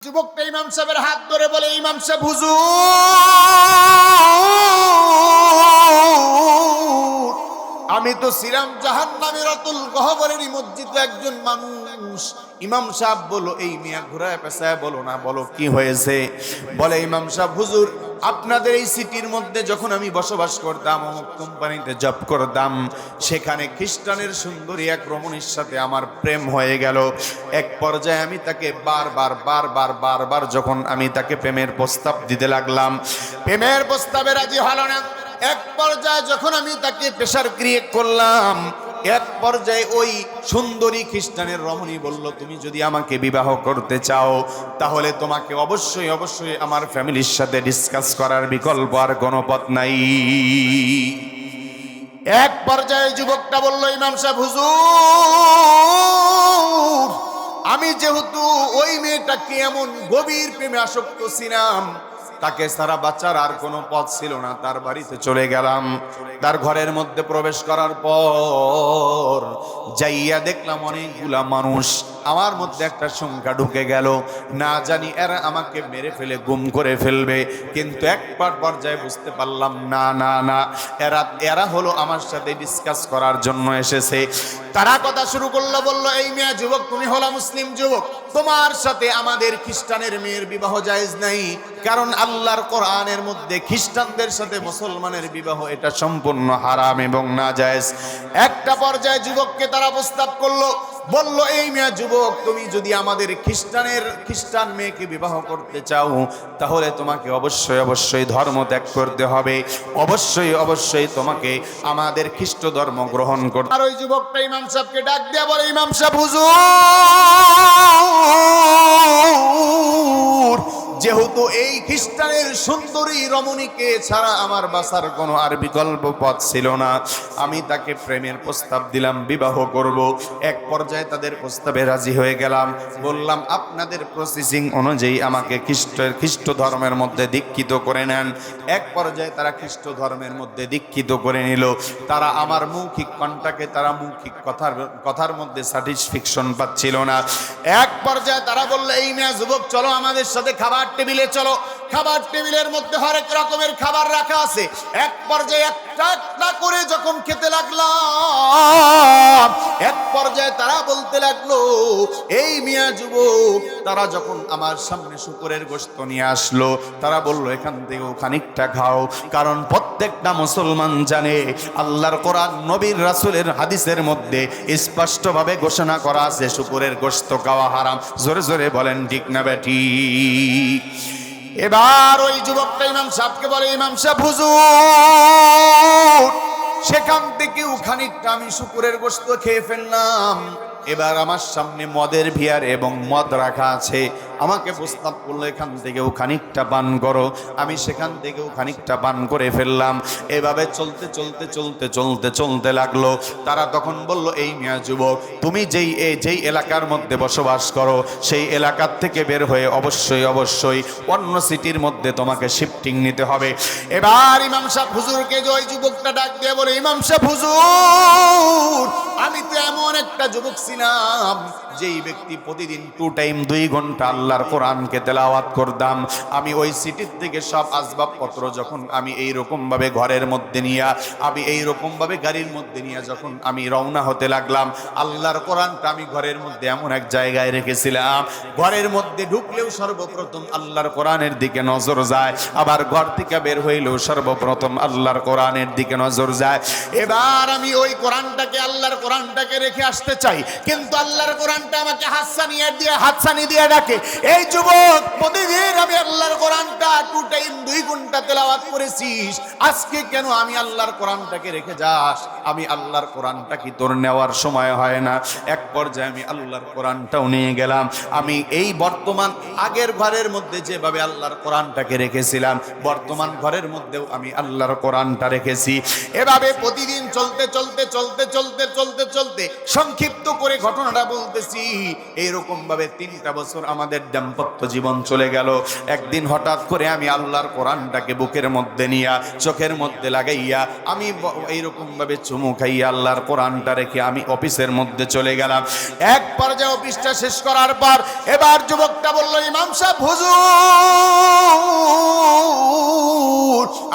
যুবকটা ইমাম সাহেবের হাত ধরে বলে, ইমাম সাহেব হুজুর, আমি তো ছিলাম জাহান্নামের অতুল গহ্বরের মসজিদে একজন মানুষ। ইমাম সাহেব বলো, এই মিয়া ঘুরায় পেছায় বলো না, বলো কি হয়েছে? বলে ইমাম সাহেব হুজুর, আপনাদের এই সিটির মধ্যে যখন আমি বসবাস করতাম, অমুক কোম্পানিতে জব করতাম, সেখানে খ্রিস্টানের সুন্দরী এক রমণীর সাথে আমার প্রেম হয়ে গেল। এক পর্যায়ে আমি তাকে বারবার যখন আমি তাকে প্রেমের প্রস্তাব দিতে লাগলাম, প্রেমের প্রস্তাবে রাজি হলো না। এক পর্যায়ে যখন আমি তাকে প্রেশার ক্রিয়েট করলাম, এক পর্যায়ে ওই সুন্দরী খ্রিস্টানের রমণী বলল, তুমি যদি আমাকে বিবাহ করতে চাও তাহলে তোমাকে অবশ্যই আমার ফ্যামিলির সাথে ডিসকাস করার বিকল্প আর কোনো পথ নাই। এক পর্যায়ে যুবকটা বলল, ইমাম সাহেব হুজুর, আমি যেহেতু ওই মেয়েটাকে এমন গভীর প্রেমে আসক্ত ছিলাম, তাকে সারা বাচ্চার আর কোনো পথ ছিল না, তার বাড়িতে চলে গেলাম। তার ঘরের মধ্যে প্রবেশ করার পর যাইয়া দেখলাম অনেকগুলা মানুষ, আমার মধ্যে একটা শঙ্কা ঢুকে গেল, না জানি এরা আমাকে মেরে ফেলে গুম করে ফেলবে। কিন্তু এক পর্যায়ে বুঝতে পারলাম না, এরা হলো আমার সাথে ডিসকাস করার জন্য এসেছে। তারা কথা শুরু করলো, বলল, এই মেয়ে যুবক, তুমি হলো মুসলিম যুবক, তোমার সাথে আমাদের খ্রিস্টানের মেয়ের বিবাহ জায়েজ নাই, কারণ আল্লাহর কোরআনের মধ্যে খ্রিস্টানদের সাথে মুসলমানের বিবাহ এটা সম্পূর্ণ হারাম এবং নাজায়েজ। একটা পর্যায়ে যুবককে তারা প্রস্তাব করলো, বলল, এই মেয়ে যুবক, তুমি যদি আমাদের খ্রিস্টান মেয়েকে বিবাহ করতে চাও তাহলে তোমাকে অবশ্যই ধর্ম ত্যাগ করতে হবে, অবশ্যই তোমাকে আমাদের খ্রিস্ট ধর্ম গ্রহণ করতে। আর ওই যুবকটা ইমাম সাহেবকে ডাক দিয়ে বলে, ইমাম সাহেব হুজুর, যেহেতু এই খ্রিস্টানের সুন্দরী রমণীকে ছাড়া আমার বাঁচার কোনো আর বিকল্প পথ ছিল না, আমি তাকে প্রেমের প্রস্তাব দিলাম, বিবাহ করব। এক পর্যায়ে তাদের প্রস্তাবে রাজি হয়ে গেলাম, বললাম আপনাদের প্রসেসিং অনুযায়ী আমাকে খ্রিস্ট ধর্মের মধ্যে দীক্ষিত করে নেন। এক পর্যায়ে তারা খ্রিস্ট ধর্মের মধ্যে দীক্ষিত করে নিল। তারা আমার মৌখিক কণ্ঠাকে, তারা মৌখিক কথার মধ্যে স্যাটিসফ্যাকশন পাচ্ছিল না। এক পর্যায়ে তারা বললো, এই মেয়ে যুবক, চলো আমাদের সাথে খাবার টেবিলে চলো। খাবার টেবিলের মধ্যে হরেক রকমের খাবার রাখা আছে। এক পর্যায়ে একটা করে যখন খেতে লাগলাম, এক পর্যায়ে তারা বলতে লাগলো, এই মিয়া যুবক, তারা যখন আমার সামনে শুকরের গোশত নিয়ে আসলো, তারা বলল, এখান থেকেও খানিকটা খাও, কারণ প্রত্যেকটা মুসলমান জানে আল্লাহর কোরআন, নবীর রাসূলের হাদিসের মধ্যে স্পষ্টভাবে ঘোষণা করা আছে শুকরের গোশত খাওয়া হারাম। জোরে জোরে বলেন ঠিক না বেঠিক? এবার ওই যুবকটা ইমাম সাহেবকে বলে, ইমাম সাহেব হুজুর, সেখান থেকেও খানিকটা আমি শুকরের গোশত খেয়ে ফেললাম। এবার আমার সামনে মদের ভিয়ার এবং মদ রাখা আছে, আমাকে প্রস্তাব করলো, এখান থেকেও খানিকটা পান করো। আমি সেখান থেকেও খানিকটা পান করে ফেললাম। এভাবে চলতে লাগলো। তারা তখন বলল, এই মিয়া যুবক, তুমি যেই এলাকার মধ্যে বসবাস করো, সেই এলাকার থেকে বের হয়ে অবশ্যই অন্য সিটির মধ্যে তোমাকে শিফটিং নিতে হবে। এবার ইমাম সাহেব হুজুরকে যে ওই যুবকটা ডাক দিয়ে বলে, ইমাম সাহেব হুজুর, আমি তো এমন একটা যুবক ছিলাম যেই ব্যক্তি প্রতিদিন 2 টাইম 2 ঘন্টা আল্লাহর কোরআনকে তেলাওয়াত করতাম। আমি ওই সিটির থেকে সব আসবাবপত্র যখন আমি এইরকম ভাবে ঘরের মধ্যে নিয়ে, আমি এইরকম ভাবে গাড়ির মধ্যে নিয়ে যখন আমি রওনা হতে লাগলাম, আল্লাহর কোরআনটা আমি ঘরের মধ্যে এমন এক জায়গায় রেখেছিলাম, ঘরের মধ্যে ঢুকলেও সর্বপ্রথম আল্লাহর কোরআনের দিকে নজর যায়, আবার ঘর থেকে বের হইলেও সর্বপ্রথম আল্লাহর কোরআনের দিকে নজর যায়। এবার আমি ওই আল্লাহর কোরআনটাকে রেখে আসতে চাই, কিন্তু আল্লাহর কোরআনটা আমাকে হাতছানি দিয়ে ডাকে, এই যুবক, প্রতিদিন আমি আল্লাহর কোরআনটা 2 টাইম 2 ঘন্টা তেলাওয়াত করেছিস, আজকে কেন আমি আল্লাহর কোরআনটাকে রেখে যাস? আমি আল্লাহর কোরআনটা কি তোর নেওয়ার সময় হয় না? এক পর্যায়ে আমি আল্লাহর কোরআনটাও নিয়ে গেলাম। আমি এই বর্তমান আগের ঘরের মধ্যে যেভাবে আল্লাহর কোরআনটাকে রেখেছিলাম, বর্তমান ঘরের মধ্যেও আমি আল্লাহর কোরআনটা রেখেছি। এভাবে প্রতিদিন চলতে সংক্ষিপ্ত করে ঘটনাটা বলতেছি। করছি। এইরকম ভাবে 3টা বছর আমাদের দাম্পত্য জীবন চলে গেল। একদিন হঠাৎ করে আমি আল্লাহর কোরআনটাকে বুকের মধ্যে নিয়া, চোখের মধ্যে লাগাইয়া, আমি এইরকম ভাবে চুমু খাইয়া আল্লাহর কোরআনটা রেখে আমি অফিসের মধ্যে চলে গেলাম। এক পর্যায়ে অফিসটা শেষ করার পর এবার যুবকটা বলল, ইমাম সাহেব, হুজুর,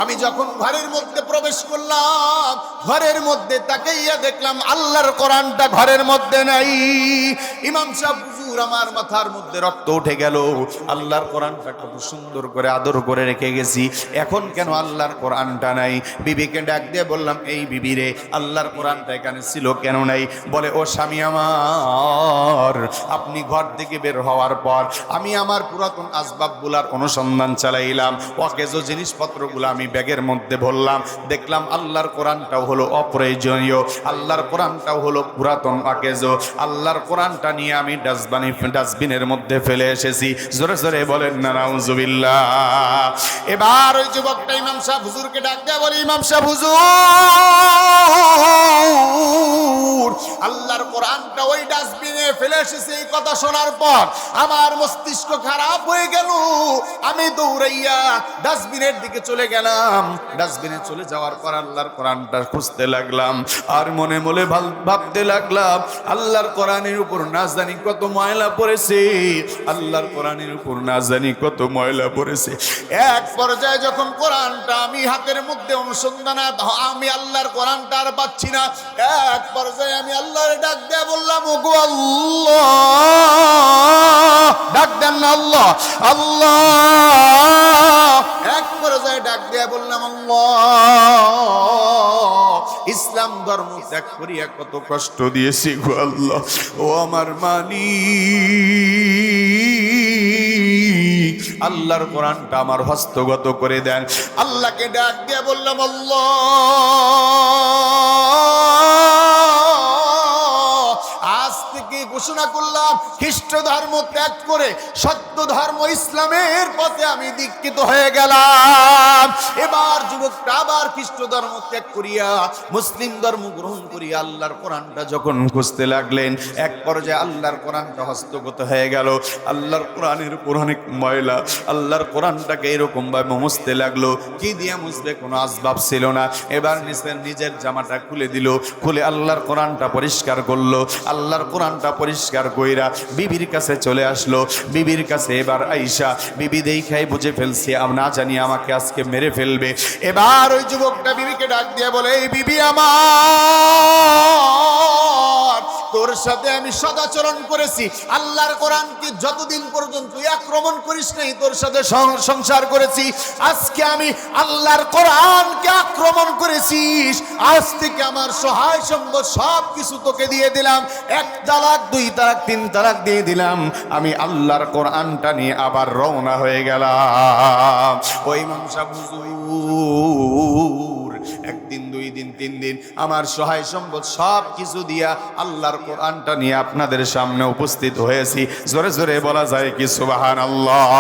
আমি যখন ঘরের মধ্যে প্রবেশ করলাম, ঘরের মধ্যে তাকাইয়া দেখলাম আল্লাহর কোরআনটা ঘরের মধ্যে নাই। ইমাম সাহেব, হুজুর, আমার মাথার মধ্যে রক্ত উঠে গেল। আল্লাহর কোরআনটা কত সুন্দর করে আদর করে রেখে গেছি, এখন কেন আল্লাহর কোরআনটা নাই? বিবিকে ডাক দিয়ে বললাম, এই বিবি রে, আল্লাহর কোরআনটা এখানে ছিল কেন নাই? বলে, ও স্বামী আমার, আপনি ঘর থেকে বের হওয়ার পর আমি আমার পুরাতন আসবাবগুলার অনুসন্ধান চালাইলাম, অকেজো জিনিসপত্রগুলো আমি ব্যাগের মধ্যে ভরলাম, দেখলাম আল্লাহর কোরআনটাও হলো অপ্রয়োজনীয়, আল্লাহর কোরআনটাও হলো পুরাতন অকেজো। আল্লাহর কোরআনটা নিয়ে আমি ডাস্টবিনের মধ্যে ফেলে এসেছি। জোরে জোরে বলেন না নাউজুবিল্লাহ। এবার ওই যুবকটা ইমাম সাহেব হুজুরকে ডাক দেয়া বলে, ইমাম সাহেব, হুজুর, আল্লাহর কোরআনটা ওই ডাস্টবিনে ফেলে এসেছে। এই কথা শোনার পর আমার মস্তিষ্ক খারাপ হয়ে গেল। আমি দৌড়াইয়া ডাস্টবিনের দিকে চলে গেলাম। ডাস্টবিনে চলে যাওয়ার পর আল্লাহর কোরআনটা খুঁজতে লাগলাম, আর মনে মনে ভাবতে লাগলাম, আল্লাহর কোরআনের উপর না জানি কত ময়লা পড়েছে, আল্লাহর কোরআনের উপর না জানি কত ময়লা পড়েছে। এক পর্যায়ে যখন কোরআনটা আমি হাতের মধ্যে অনুসন্ধান, আমি আল্লাহর কোরআনটা আর পাচ্ছি না। এক পর্যায়ে আমি আল্লাহর ডাক দিয়ে বললাম, ওগো আল্লাহ, ডাক দেন না, আল্লাহ আল্লাহ। এক পর্যায়ে ডাক দিয়ে বললাম, আল্লাহ, ইসলাম ধর্ম ত্যাগ করিয়া কত কষ্ট দিয়েছি গো আল্লাহ, ও আমার মালিক, আল্লাহর কোরআনটা আমার হস্তগত করে দেন। আল্লাহকে ডাক দিয়ে বললাম, আল্লাহ, আজ থেকে ঘোষণা করলাম, খ্রিস্ট ধর্ম ত্যাগ করে সত্য ধর্ম ইসলামের পথে আমি দীক্ষিত হয়ে গেলাম। এবার যুবকটা আবার খ্রিস্ট ধর্ম ত্যাগ করিয়া মুসলিম ধর্ম গ্রহণ করিয়া আল্লাহর কোরআনটা যখন খুঁজতে লাগলেন, এক পর্যায়ে আল্লাহর কোরআনটা হস্তগত হয়ে গেল। আল্লাহর কোরআনের উপর অনেক ময়লা। আল্লাহর কোরআনটাকে এরকম ভাবে মুছতে লাগলো। কি দিয়ে মুছবে? কোনো আসবাব ছিল না। এবার নিজের জামাটা খুলে দিল, খুলে আল্লাহর কোরআনটা পরিষ্কার করলো। আল্লাহর কোরআনটা পরিষ্কার কইরা বিবির কাছে চলে আসলো। বিবির কাছে এবার আইসা, বিবি দেখাই বুঝে ফেলছে না জানি আমাকে আজকে মেরে ফেলবে। এবার ওই যুবকটা বিবিকে ডাক দিয়ে বলে, এই বিবি আমার, তোর সাথে আমি সদাচরণ করেছি, আল্লাহর কোরআনকে যতদিন পর্যন্ত তুই আক্রমণ করিস নাই তোর সাথে সংসার করেছি। আজকে আমি আল্লাহর কোরআনকে আক্রমণ করেছিস, আজ থেকে আমার সহায় সম্পদ সব কিছু তোকে দিয়ে দিলাম। 1 তালাক 2 তালাক 3 তালাক দিয়ে দিলাম। আমি আল্লাহর কোরআনটা নিয়ে আবার রওনা হয়ে গেলাম। ওই ইমাম সাহেব হুজুর, 1 দিন 2 দিন 3 দিন আমার সহায় সম্পদ সব কিছু দিয়া আল্লাহর কোরআনটা নিয়ে আপনাদের সামনে উপস্থিত হয়েছি। জোরে জোরে বলা যায় কি সুবহানাল্লাহ।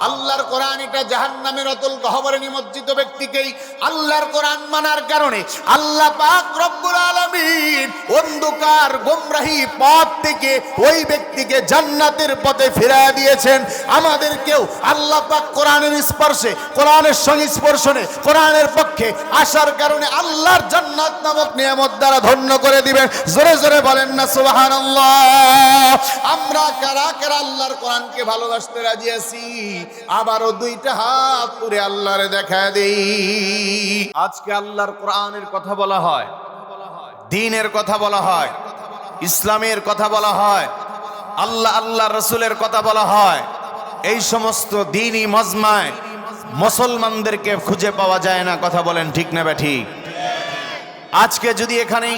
আল্লাহর কোরআন এটা জাহান্নামের অতল গহ্বরে নিমজ্জিত ব্যক্তিকেই আল্লাহর কোরআন মানার কারণে আল্লাহ পাক রব্বুল আলামিন অন্ধকার গোমরাহি পথ থেকে ওই ব্যক্তিকে জান্নাতের পথে ফিরিয়ে দিয়েছেন। আমাদেরকেও আল্লাহ পাক কোরআনের স্পর্শে, কোরআনের সংস্পর্শনে, কোরআনের পক্ষে আসার কারণে আল্লাহর জান্নাত নামক নিয়ামত দ্বারা ধন্য করে দিবেন। জোরে জোরে বলেন না সুবহানাল্লাহ। আমরা কারা কারা আল্লাহর কোরআনকে ভালোবাসতে রাজি আছি? আবারও 2টা হাত তুলে আল্লাহরে দেখা দেই। আজকে আল্লাহর কোরআনের কথা বলা হয়, দ্বীনের কথা বলা হয়, ইসলামের কথা বলা হয়, আল্লাহ রাসূলের কথা বলা হয়। এই সমস্ত দ্বীনি মজমায় মুসলমানদেরকে খুঁজে পাওয়া যায় না। কথা বলেন ঠিক না ঠিক? আজকে যদি এখানে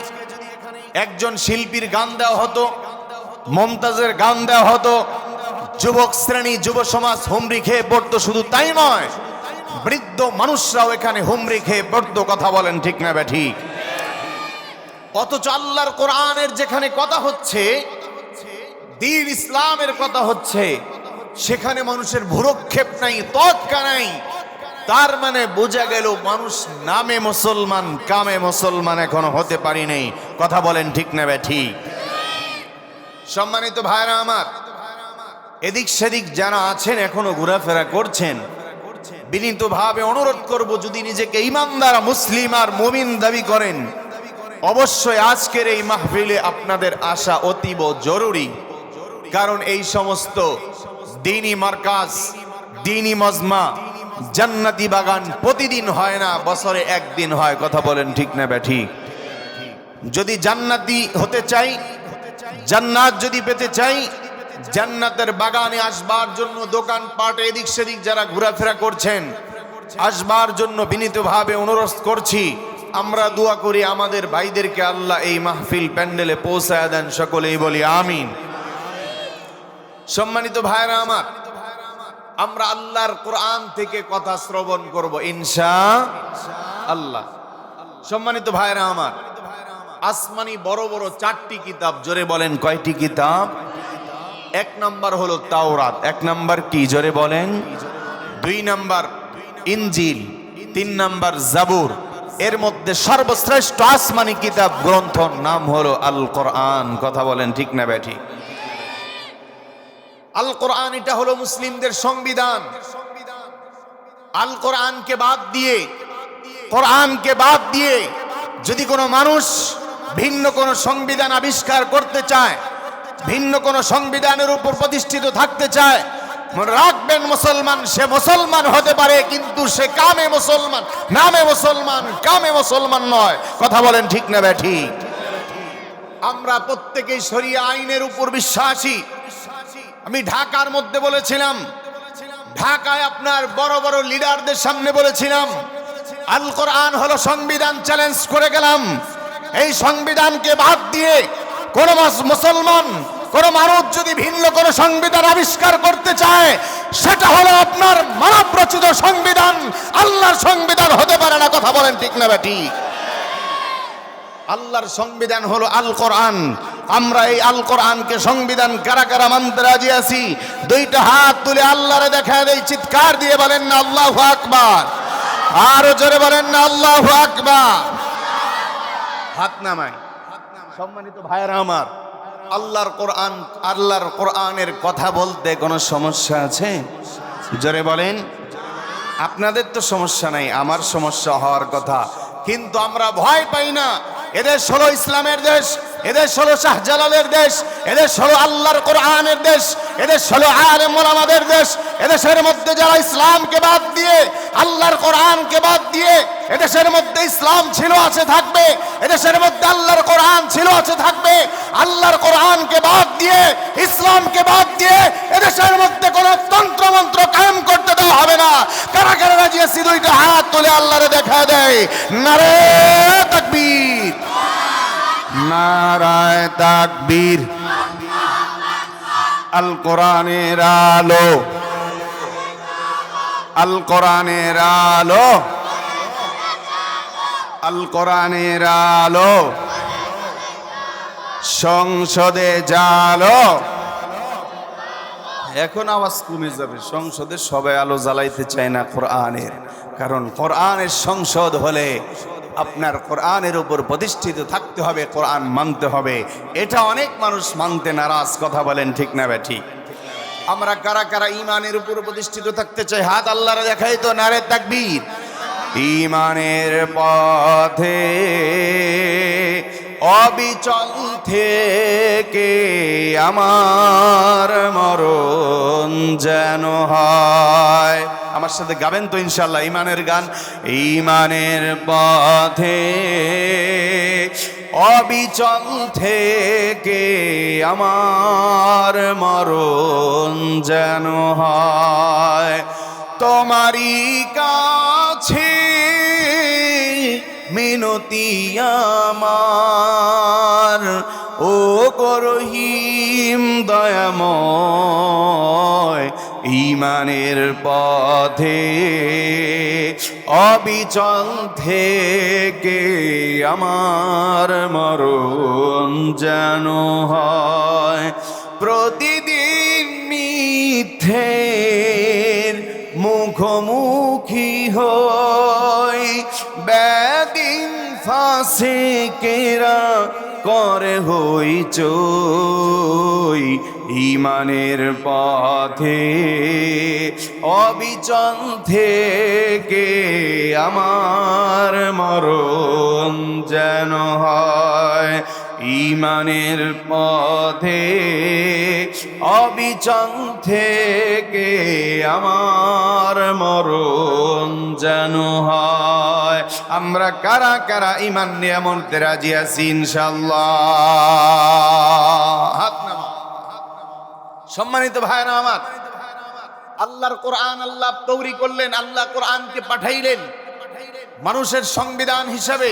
একজন শিল্পীর গান দেওয়া হতো, মমতাজের গান দেওয়া হতো, যুবক শ্রেণী, যুব সমাজ হুমড়ি খেয়ে পড়তো। শুধু তাই নয়, বৃদ্ধ মানুষরাও এখানে হুমড়ি খেয়ে পড়তো। কথা বলেন ঠিক না ঠিক? অথচ আল্লাহর কোরআনের যেখানে কথা হচ্ছে, দ্বীন ইসলামের কথা হচ্ছে, সেখানে মানুষের ভ্রুক্ষেপ নাই, তৎকা নাই। তার মানে বোঝা গেল মানুষ নামে মুসলমান, কামে মুসলমান এখনো হতে পারি নাই। কথা বলেন ঠিক না ঠিক? সম্মানিত ভাইরা আমার, এদিক সেদিক যারা আছেন এখনো ঘোরাফেরা করছেন, বিনীতভাবে অনুরোধ করব, যদি নিজেকে ইমানদার মুসলিম আর মুমিন দাবি করেন, অবশ্যই আজকের এই মাহফিলে আপনাদের আসা অতীব জরুরি। কারণ এই সমস্ত দ্বীনি মার্কাজ, দ্বীনি মজমা, জান্নাতি বাগান প্রতিদিন হয় না, বছরে একদিন হয়। কথা বলেন ঠিক না ব্যাঠিক? যদি জান্নাতি হতে চাই, জান্নাত যদি পেতে চাই, জান্নাতের বাগানে আসবার জন্য দোকানপাট এদিক সেদিক যারা ঘোরাফেরা করছেন, আসবার জন্য বিনীতভাবে অনুরোধ করছি। আমরা দোয়া করি আমাদের ভাইদেরকে আল্লাহ এই মাহফিল প্যান্ডেলে পৌঁছায় দেন, সকলেই বলি আমিন। সম্মানিত ভাইরা আমার, আমরা আল্লাহর কোরআন থেকে কথা শ্রবণ করব ইনশাআল্লাহ। সম্মানিত ভাইরা আমার, আসমানি বড় বড় 4টি কিতাব, জোরে বলেন কয়টি কিতাব? 1 নাম্বার হলো তাওরাত। 1 নাম্বার কি? জোরে বলেন। 2 নাম্বার ইনজিল, 3 নাম্বার জাবুর। এর মধ্যে সর্বশ্রেষ্ঠ আসমানি কিতাব গ্রন্থর নাম হলো আল কোরআন। কথা বলেন ঠিক না ব্যাঠিক? আল কোরআন এটা হলো মুসলিমদের সংবিধান। আল কোরআনকে বাদ দিয়ে যদি কোনো মানুষ ভিন্ন কোনো সংবিধান আবিষ্কার করতে চায়, ভিন্ন কোনো সংবিধানের উপর প্রতিষ্ঠিত থাকতে চায়, মনে রাখবেন মুসলমান সে মুসলমান হতে পারে, কিন্তু সে কামে মুসলমান, নামে মুসলমান, কামে মুসলমান নয়। কথা বলেন ঠিক না ব্যাঠিক? আমরা প্রত্যেকেই শরিয়া আইনের উপর বিশ্বাসী। আমি ঢাকার মধ্যে বলেছিলাম, ঢাকায় আপনার বড় বড় লিডারদের সামনে বলেছিলাম, আল কোরআন হলো সংবিধান, চ্যালেঞ্জ করে গেলাম। এই সংবিধানকে বাদ দিয়ে কোন মুসলমান, কোন মানুষ যদি ভিন্ন কোন সংবিধান আবিষ্কার করতে চায়, সেটা হলো আপনার মানব রচিত সংবিধান, আল্লাহর সংবিধান হতে পারে না। কথা বলেন ঠিক না ব্যাঠিক? আল্লাহর সংবিধান হলো আল কোরআন। আমরা এই আল কোরআনকে সংবিধান কারা কারা মানতে রাজি আছি? 2টা হাত তুলে আল্লাহরে দেখা দেই, চিৎকার দিয়ে বলেন না আল্লাহু আকবার। আরো জোরে বলেন না আল্লাহু আকবার। হাত নামাই। সম্মানিত ভাইরা আমার, আল্লাহর কোরআনের কথা বলতে কোনো সমস্যা আছে? জোরে বলেন। আপনাদের তো সমস্যা নাই, আমার সমস্যা হওয়ার কথা, কিন্তু আমরা ভয় পাই না। এদেশ হলো ইসলামের দেশ, এদেশ হলো শাহজালালের দেশ, এদেশ হলো আল্লাহর কোরআনের দেশ, এদেশ হলো আলেম ওলামাদের দেশ। এদেশের মধ্যে যারা ইসলামকে বাদ দিয়ে, আল্লাহর কোরআনকে বাদ দিয়ে, এদেশের মধ্যে ইসলাম ছিল, আছে, থাকবে, এদেশের মধ্যে আল্লাহর কোরআন ছিল, আছে, থাকবে, আল্লাহর কোরআনকে বাদ দিয়ে, ইসলামকে বাদ দিয়ে এদেশের মধ্যে কোনো তন্ত্র মন্ত্র কায়েম করতে দেওয়া হবে না। কারা কারা রাজি আছি? 2টা হাত তুলে আল্লাহরে দেখা দেয়। নারে তাকবীর, নারায়ে তাকবীর। আল কোরআনের আলো, আল কোরআনের আলো, আল কোরআনের আলো, সংসদে জালো। এখন আওয়াজ কমে যাবে, সংসদে সবাই আলো জ্বালাইতে চায় না কোরআনের, কারণ কোরআনের সংসদ হলে আপনার কোরআনের উপর প্রতিষ্ঠিত থাকতে হবে, কোরআন মানতে হবে। এটা অনেক মানুষ মানতে নারাজ। কথা বলেন ঠিক না ব্যাঠিক? আমরা কারা কারা ইমানের উপর প্রতিষ্ঠিত থাকতে চাই? হাত আল্লাহরে দেখাই তো, নারে তাকবীর। ইমানের পথে অবিচল থেকে আমার মরণ যেন হয়। আমার সাথে গাবেন তো ইনশাআল্লাহ ইমানের গান? ইমানের পথে অবিচল থেকে আমার মরণ যেন হয় তোমারই কাছে মিনতি আমার, ও রহিম দয়াময়। ইমানের পথে অবিচল থেকে আমার মরণ যেন হয়। প্রতিদিন মিথ্যের মুখোমুখি হই, বেদিন ফাসিকেরা করে হইচই ঈমানের পথে অবিচল থেকে আমার মরণ যেন হয় ঈমানের পথে অবিচল থেকে আমার মরণ যেন হয়। আমরা কারা কারা ঈমান নিয়ে মরতে রাজি আছি ইনশাআল্লাহ? হাত নামা। সম্মানিত ভাইরা আমার, আল্লাহর কোরআন আল্লাহ তৈরি করলেন, আল্লাহ কোরআনকে পাঠাইলেন মানুষের সংবিধান হিসাবে।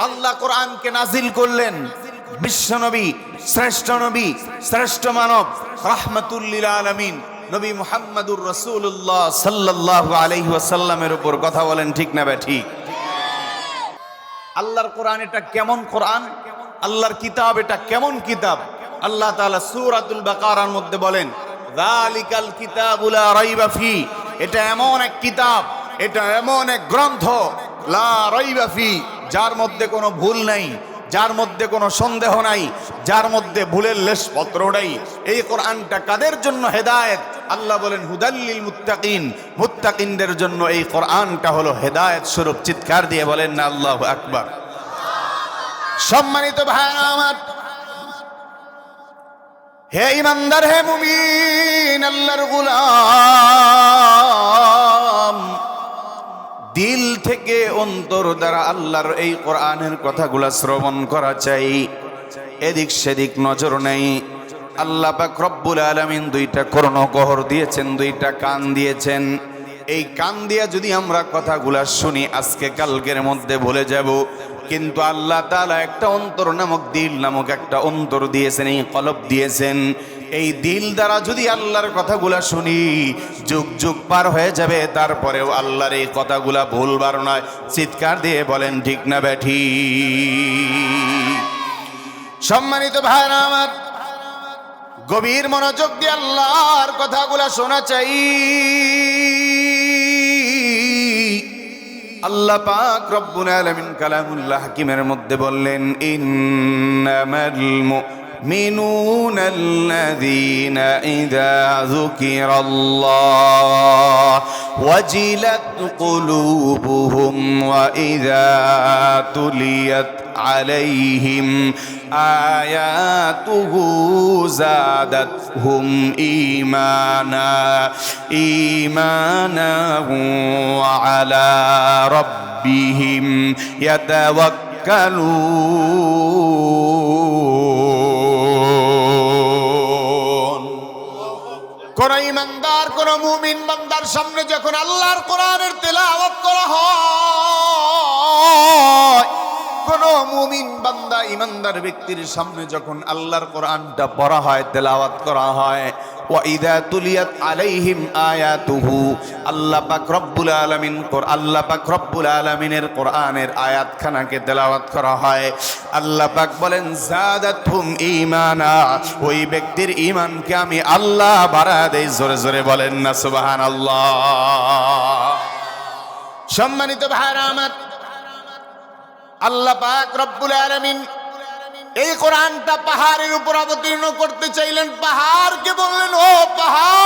আল্লাহ কোরআনকে নাজিল করলেন বিশ্বনবী, শ্রেষ্ঠ নবী, শ্রেষ্ঠ মানব, রাহমাতুল লিল আলামিন নবী মুহাম্মদুর রাসূলুল্লাহ সাল্লাল্লাহু আলাইহি ওয়াসাল্লামের উপর। কথা বলেন ঠিক না ঠিক? আল্লাহর কোরআন এটা কেমন কোরআন, আল্লাহর কিতাব এটা কেমন কিতাব? আল্লাহ তাআলা সূরাতুল বাকারার মধ্যে বলেন, যালিকাল কিতাবু লা রাইবা ফি, এটা এমন এক কিতাব, এটা এমন এক গ্রন্থ, লা রাইবা ফি, যার মধ্যে কোনো ভুল নাই, যার মধ্যে কোনো সন্দেহ নাই, যার মধ্যে ভুলের লেশপত্র নাই। এই কোরআনটা কাদের জন্য হেদায়েত? আল্লাহ বলেন হুদাল্লিল মুত্তাকিন, মুত্তাকিনদের জন্য এই কোরআনটা হলো হেদায়েত স্বরূপ। চিৎকার দিয়ে বলেন না আল্লাহু আকবার। সম্মানিত ভাইরা আমার, হে ঈমানদার, হে মুমিন, আল্লাহর গোলাম, দিল থেকে অন্তর দ্বারা আল্লাহর এই কোরআনের কথাগুলা শ্রবণ করা চাই। এদিক সেদিক নজর নেই। আল্লাহ পাক রব্বুল আলামিন দুইটা কর্ণগহর দিয়েছেন, দুইটা কান দিয়েছেন। এই কান দিয়া যদি আমরা কথাগুলা শুনি আজকে কালকের মধ্যে ভুলে যাব, কিন্তু আল্লাহ তাআলা একটা অন্তর নামক দিল নামক একটা অন্তর দিয়েছেন, এই কলব দিয়েছেন। এই দিল দ্বারা যদি আল্লাহর কথাগুলা শুনি যুগ যুগ পার হয়ে যাবে, তারপরেও আল্লাহর এই কথাগুলা ভুলবার নয়। চিৎকার দিয়ে বলেন ঠিক না ব্যাঠি? সম্মানিত ভাইরা আমার, গভীর মনোযোগ দিয়ে আল্লাহর কথাগুলা শোনা চাই। আল্লাহ পাক রব্বুল আলামিন কালামুল্লাহ হাকিমের মধ্যে বললেন, ইন্নামাল মুমিনুনা আল্লাযীনা ইযা যুকিরাল্লাহ ওয়াজিলাত কুলুবুহুম ওয়া ইযা তুলিয়াত আলাইহিম আয়াতুহু যাদাতহুম ঈমানা ওয়া আলা রাব্বিহিম ইয়াতাওয়াক্কালুন। কোন ঈমানদার, কোন মুমিন বান্দার সামনে যখন আল্লাহর কোরআনের তেলাওয়াত করা হয়, কোন মুমিন বান্দা ঈমানদার ব্যক্তির সামনে যখন আল্লাহর কোরআনটা পড়া হয়, তেলাওয়াত করা হয়, ওয়া ইযা তুলিয়াত আলাইহিম আয়াতুহু, আল্লাহ পাক রব্বুল আলামিনের কোরআনের আয়াতখানাকে তেলাওয়াত করা হয়, আল্লাহ পাক বলেন যাদাতহুম ঈমানা, ওই ব্যক্তির ঈমানকে আমি আল্লাহ বাড়ায় দেই। জোরে জোরে বলেন না সুবহানাল্লাহ। সম্মানিত ভাইরা আমার, আল্লাহ পাক রব্বুল আলামিন এই কোরআনটা পাহাড়ের উপর অবতীর্ণ করতে চাইলেন। পাহাড়কে বললেন, ও পাহাড়,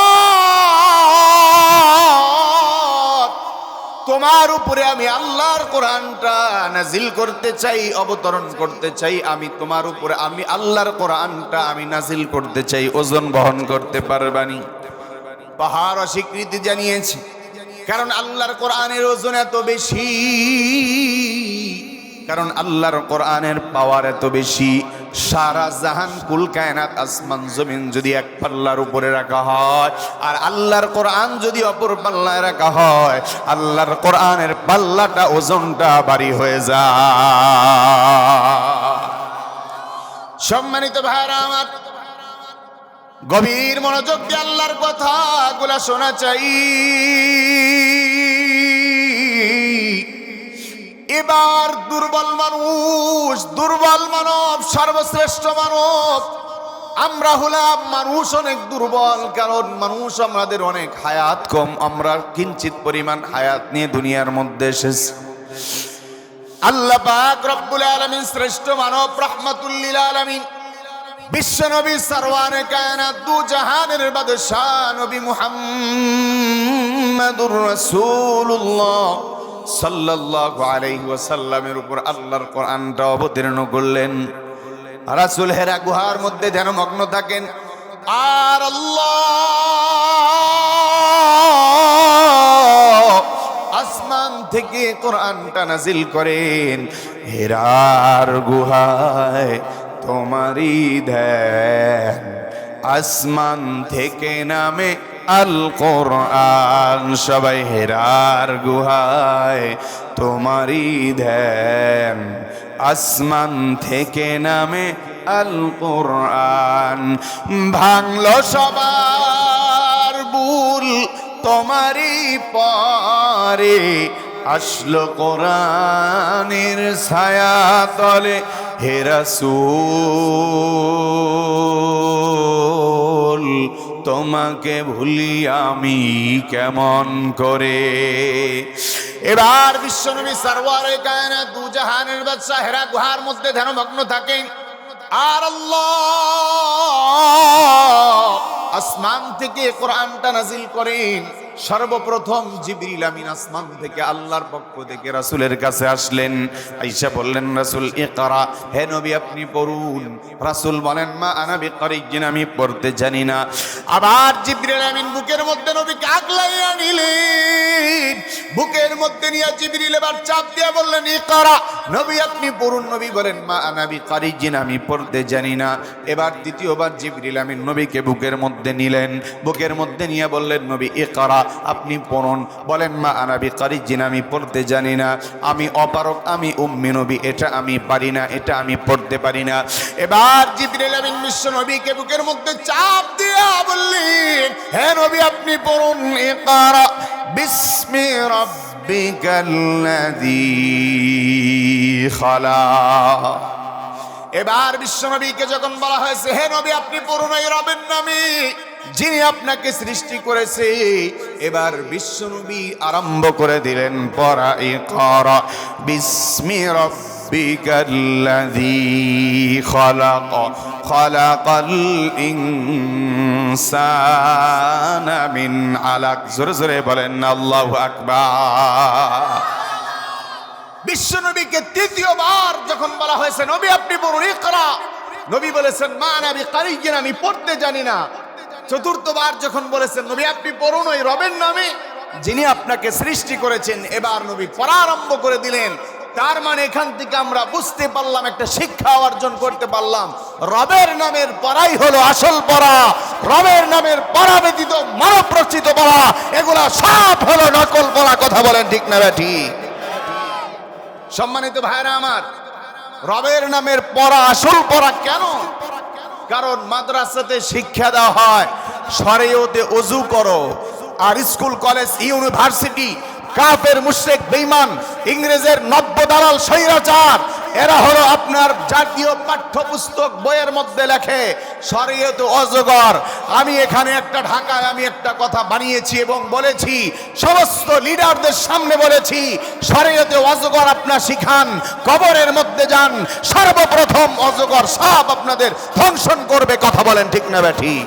তোমার উপরে আমি আল্লাহর কোরআনটা নাজিল করতে চাই, অবতরণ করতে চাই। আমি তোমার উপরে আমি আল্লাহর কোরআনটা আমি নাজিল করতে চাই, ওজন বহন করতে পারবানি? পাহাড় অস্বীকৃতি জানিয়েছে, কারণ আল্লাহর কোরআনের ওজন এত বেশি, কারণ আল্লাহর কোরআনের পাওয়ার এত বেশি। সারা জাহান কুল কায়নাত আসমান জমিন যদি এক পাল্লার উপরে রাখা হয়, আর আল্লাহর কোরআন যদি অপর পাল্লায় রাখা হয়, আল্লাহর কোরআনের পাল্লাটা ওজনটা ভারী হয়ে যায়। সম্মানিত ভাইরা আমার, গভীর মনোযোগ দিয়ে আল্লাহর কথাগুলা শোনা চাই। এবার দুর্বল মানুষ, দুর্বল মানব, সর্বশ্রেষ্ঠ মানব আমরা হলাম। মানুষ অনেক দুর্বল, কারণ মানুষ আমাদের অনেক হায়াত কম। আমরা কিঞ্চিত পরিমাণ হায়াত নিয়ে দুনিয়ার মধ্যে এসেছি। আল্লাহ পাক রব্বুল আলামিন শ্রেষ্ঠ মানব রাহমাতুল লিল আলামিন বিশ্ব নবী সরওয়ারে কায়নাত দু জাহানের বাদশা নবী মুহাম্মাদুর রাসূলুল্লাহ সাল্লাল্লাহু আলাইহি ওয়াসাল্লামের উপর আল্লাহর কোরআনটা অবতীর্ণ করলেন। রাসূল হেরা গুহার মধ্যে ধ্যানমগ্ন থাকেন, আর আল্লাহ আসমান থেকে কোরআনটা নাজিল করেন। হেরার গুহায় তোমারই ধ্যান, আসমান থেকে নামে আল কোরআন। সবাই হেরার গুহায় তোমারই ধ্যান, আসমান থেকে নামে আল কোরআন। ভাঙলো সবার ভুল তোমারই পরে, আসলো কোরআনের ছায়া তলে। হে রাসূল তোমাকে ভুলি আমি কেমন করে। এবার বিশ্বনবী সরওয়ারে কায়নাত দু জাহানের বাদশা হেরা গুহার মধ্যে ধ্যানমগ্ন থাকেন, আর আল্লাহ আসমান থেকে কোরআনটা নাজিল করেন। সর্বপ্রথম জিবরিল আমিন আসমান থেকে আল্লাহর পক্ষ থেকে রাসূলের কাছে আসলেন, আয়েশা বললেন রাসূল ইকরা, হে নবী আপনি পড়ুন। রাসূল বলেন মা আনা বিকারিন, আমি পড়তে জানি না। আবার জিবরিল আমিন বুকের মধ্যে নবীকে আগলাইয়া নিলেন, বুকের মধ্যে নিয়ে জিবরিল এবার চাপ দিয়ে বললেন ইকরা, নবী আপনি পড়ুন। নবী বলেন মা আনা বিকারিন, আমি পড়তে জানি না। এবার দ্বিতীয়বার জিবরিল আমিন নবীকে বুকের মধ্যে নিলেন, বুকের মধ্যে নিয়ে বললেন নবী ইকরা আপনি পড়ুন। বলেন মা আনা বিকারিন, আমি পড়তে জানি না, আমি অপারক, আমি উম্মি নবী, এটা আমি পারি না, এটা আমি পড়তে পারি না। এবার জিবরিল আমিন বিশ্ব নবীকে বুকের মধ্যে চাপ দিয়া বললেন হে নবী আপনি পড়ুন ইকরা বিসমি রাব্বিকাল্লাযী খালাক। এবার বিশ্বনবীকে যখন বলা হয়েছে হে নবী আপনি পড়ুন এই রবের নামে যিনি আপনাকে সৃষ্টি করেছে, এবার বিশ্বনবী আরম্ভ করে দিলেন পড়া ইকরা বিসমি রাব্বিকাল্লাযী খালাক খালাকাল ইনসানা মিন আলাক। জোরে জোরে বলেন আল্লাহু আকবার। বিশ্বনবীকে তৃতীয়বার যখন বলা হয়েছে নবী আপনি পড়ুন ইকরা, নবী বলেছেন মা আনা বিকারিন, আমি পড়তে জানি না। চতুর্থবার যখন বলেছেন নবী আপনি পড়ুন ওই রবের নামে যিনি আপনাকে সৃষ্টি করেছেন, এবার নবী পড়া আরম্ভ করে দিলেন। তার মানে এখান থেকে আমরা বুঝতে পারলাম, একটা শিক্ষা অর্জন করতে পারলাম, রবের নামের পড়াই হলো আসল পড়া। রবের নামের পড়া ব্যতীত মানব রচিত পড়া এগুলা সব হলো নকল পড়া। কথা বলেন ঠিক না ঠিক? সম্মানিত ভাইরা আমার, রবের নামের পড়া আসল পড়া কেন? কারণ মাদ্রাসাতে শিক্ষা দেওয়া হয় শরীয়তে ওযু করো, আর স্কুল কলেজ ইউনিভার্সিটি কাফের মুশরিক বেঈমান ইংরেজের নব্য দালাল স্বৈরাচার, এরা হলো আপনার জাতীয় পাঠ্যপুস্তক বইয়ের মধ্যে লেখে শরীয়তে অজগর। আমি এখানে একটা ঢাকায় আমি একটা কথা বানিয়েছি এবং বলেছি, সমস্ত লিডারদের সামনে বলেছি শরীয়তে অজগর আপনার শিখান, কবরের মধ্যে যান, সর্বপ্রথম অজগর সব আপনাদের ধ্বংসন করবে। কথা বলেন ঠিক না ঠিক?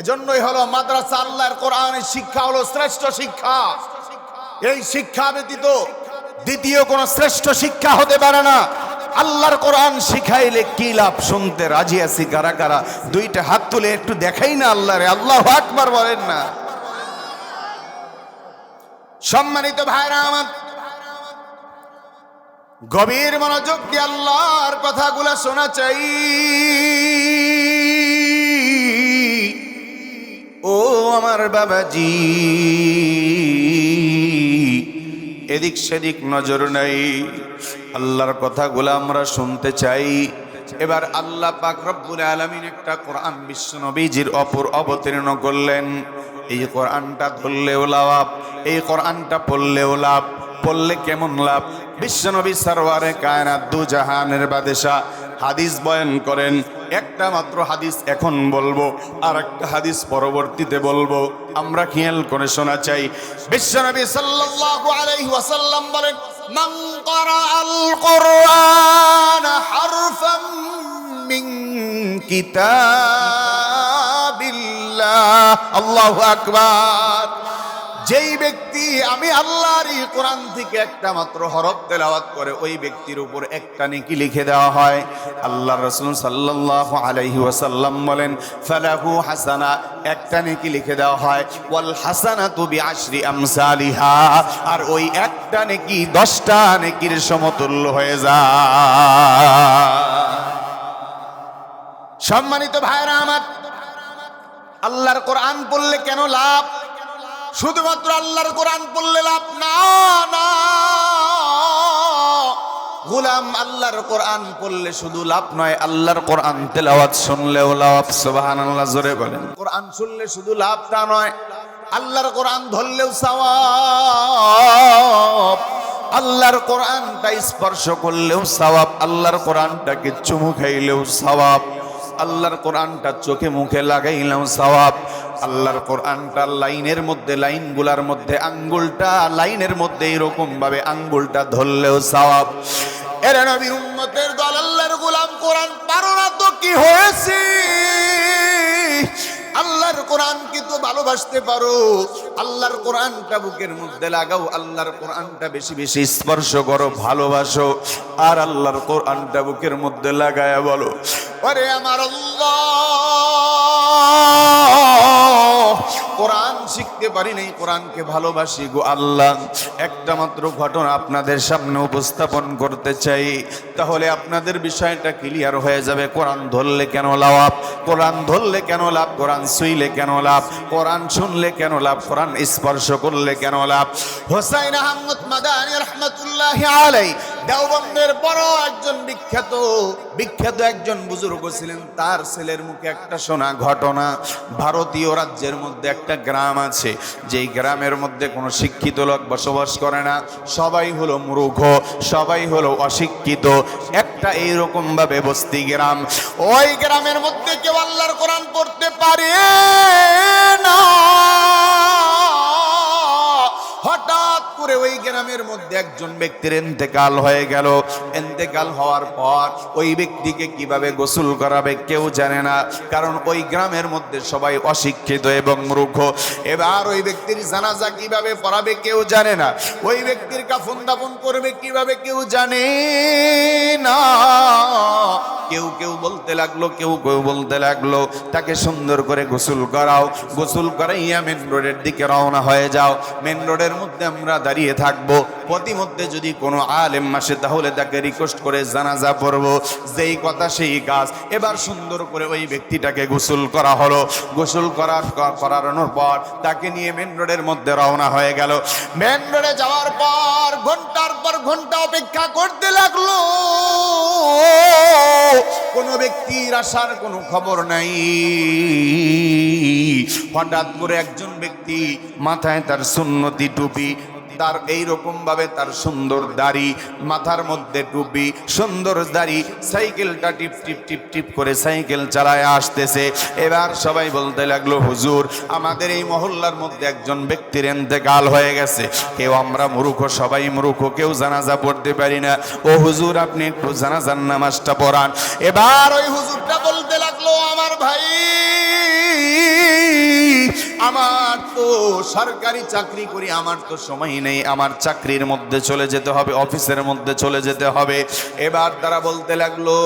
এজন্যই হলো মাদ্রাসা আল্লাহর কোরআনের শিক্ষা হলো শ্রেষ্ঠ শিক্ষা। এই শিক্ষা ব্যতীত দ্বিতীয় কোন শ্রেষ্ঠ শিক্ষা হতে পারে না। আল্লাহর কোরআন শিখাইলে কি লাভ? শুনতে রাজি আছি কারা কারা? দুইটা হাত তুলে একটু দেখাই না আল্লাহরে, আল্লাহু আকবার বলেন না। সম্মানিত ভাইরা আমার, গভীর মনোযোগ দিয়ে আল্লাহর কথাগুলো শোনা চাই। ও আমার বাবাজি, এদিক সেদিক নজর নাই, আল্লাহর কথাগুলো আমরা শুনতে চাই। এবার আল্লাহ পাক রব্বুল আলামিন একটা কোরআন বিশ্ব নবীজির অপর অবতীর্ণ করলেন। এই কোরআনটা ধরলেও লাভ, এই কোরআনটা পড়লেও লাভ। পড়লে কেমন লাভ? বিশ্ব নবী সরওয়ারে কায়নাত দু জাহানের বাদশা হাদিস বয়ান করেন। একটা মাত্র হাদিস এখন বলবো, আর একটা হাদিস পরবর্তীতে বলবো, আমরা খেয়াল করে শোনা চাই। বিশ্বনবী সাল্লাল্লাহু আলাইহি ওয়াসাল্লাম বলেন মান ক্বারাআল কুরআন হারফাম মিন কিতাবিল্লাহ। আল্লাহু আকবার। যেই ব্যক্তি আমি আল্লাহর এই কোরআন থেকে একটা মাত্র হরফ তেলাওয়াত করে ওই ব্যক্তির উপর একটা নেকি লিখে দেওয়া হয়। আল্লাহর রাসূল সাল্লাল্লাহু আলাইহি ওয়াসাল্লাম বলেন ফালাহু হাসানা, একটা নেকি লিখে দেওয়া হয়। ওয়াল হাসানাতু বিআশরি আমসালিহা, আর ওই একটা নেকি 10টা নেকির সমতুল্য হয়ে যায়। সম্মানিত ভাইরা আমার, আল্লাহর কোরআন পড়লে কেন লাভ? শুধুমাত্র আল্লাহর কোরআন পড়লে লাভ না, না গোলাম, আল্লাহর কোরআন পড়লে শুধু লাভ নয়, আল্লাহর কোরআন তেলাওয়াত শুনলেও লাভ। সুবহানাল্লাহ, জোরে বলেন। কোরআন শুনলে শুধু লাভ তা নয়, আল্লাহর কোরআন ধরলেও সওয়াব, আল্লাহর কোরআনটা স্পর্শ করলেও সওয়াব, আল্লাহর কোরআনটাকে চুমু খাইলেও সওয়াব, আল্লাহর কোরআনটা চোখে মুখে লাগাইলেও সওয়াব, আল্লাহর কোরআনটা লাইনের মধ্যে, লাইনগুলার মধ্যে আঙ্গুলটা লাইনের মধ্যে এরকম ভাবে আঙ্গুলটা ধরলেও সওয়াব। এর নবীর উম্মতের দল, আল্লাহর গোলাম, কোরআন পারো না তো কি হয়েছে? আল্লাহর কোরআনকে তো ভালোবাসতে পারো, আল্লাহর কোরআনটা বুকের মধ্যে লাগাও, আল্লাহর কোরআনটা বেশি বেশি স্পর্শ করো, ভালোবাসো, আর আল্লাহর কোরআনটা বুকের মধ্যে লাগায়া বলো, ওরে আমার আল্লাহ, কোরআন শিখতে পারি নাই, কোরআনকে ভালোবাসি গো আল্লাহ। একটা মাত্র ঘটনা আপনাদের সামনে উপস্থাপন করতে চাই, তাহলে আপনাদের বিষয়টা ক্লিয়ার হয়ে যাবে। কোরআন ধরলে কেন লাভ, কোরআন ধরলে কেন লাভ, কোরআন শুইলে কেন লাভ, কোরআন শুনলে কেন লাভ, কোরআন স্পর্শ করলে কেন লাভ। হোসাইন আহমদ মাদানী রাহমাতুল্লাহি আলাইহি দেওবন্দের বড় একজন বিখ্যাত একজন বুজুর্গ ছিলেন। তার ছেলের মুখে একটা শোনা ঘটনা, ভারতীয় রাজ্যের মধ্যে একটা গ্রাম আছে, যেই গ্রামের মধ্যে কোনো শিক্ষিত লোক বসবাস করে না, সবাই হলো মূর্খ, সবাই হলো অশিক্ষিত, একটা এইরকম ভাবে বস্তি গ্রাম। ওই গ্রামের মধ্যে কেউ আল্লাহর কোরআন পড়তে পারে না। হঠাৎ করে ওই গ্রামের মধ্যে একজন ব্যক্তির ইন্তেকাল হয়ে গেল। ইন্তেকাল হওয়ার পর ওই ব্যক্তিকে কিভাবে গোসল করাবে কেউ জানে না, কারণ ওই গ্রামের মধ্যে সবাই অশিক্ষিত এবং মূর্খ। এবার ওই ব্যক্তির জানাজা কিভাবে পড়াবে কেউ জানে না, ওই ব্যক্তির কাফন দাফন করবে কিভাবে কেউ জানে না। কেউ বলতে লাগলো তাকে সুন্দর করে গোসল করাও, গোসল করাইয়া মেন রোডের দিকে রওনা হয়ে যাও। মেন রোডের মধ্যে আমরা দাঁড়িয়ে থাকবো, প্রতিমধ্যে যদি কোনো আলেম আসে তাহলে তাকে রিকোয়েস্ট করে জানাজা পড়বো। যেই কথা সেই কাজ। এবার সুন্দর করে ওই ব্যক্তিটাকে গোসল করা হলো। গোসল করানোর পর তাকে নিয়ে মেন রোডের মধ্যে রওনা হয়ে গেল। মেন রোডে যাওয়ার পর ঘন্টার পর ঘন্টা অপেক্ষা করতে লাগলো, কোনো ব্যক্তির আসার কোনো খবর নাই। হঠাৎ করে একজন ব্যক্তি, মাথায় তার সুন্নতি টুপি, তার এইরকম ভাবে তার সুন্দর দাড়ি, মাথার মধ্যে টুপি, সুন্দর দাড়ি, সাইকেলটা টিপ টিপ টিপ টিপ করে সাইকেল চালায় আসতেছে। এবার সবাই বলতে লাগলো, হুজুর, আমাদের এই মহল্লার মধ্যে একজন ব্যক্তির ইন্তেকাল হয়ে গেছে, কেউ আমরা মূর্খ, সবাই মূর্খ, কেউ জানাজা পড়তে পারি না, ও হুজুর আপনি একটু জানাজার নামাজটা পড়ান। এবার ওই হুজুরটা বলতে লাগলো, আমার ভাই, আমার তো সরকারি চাকরি করি, আমার তো সময় নেই, আমার চাকরির মধ্যে চলে যেতে হবে, অফিসের মধ্যে চলে যেতে হবে। এবার তারা বলতে লাগলো,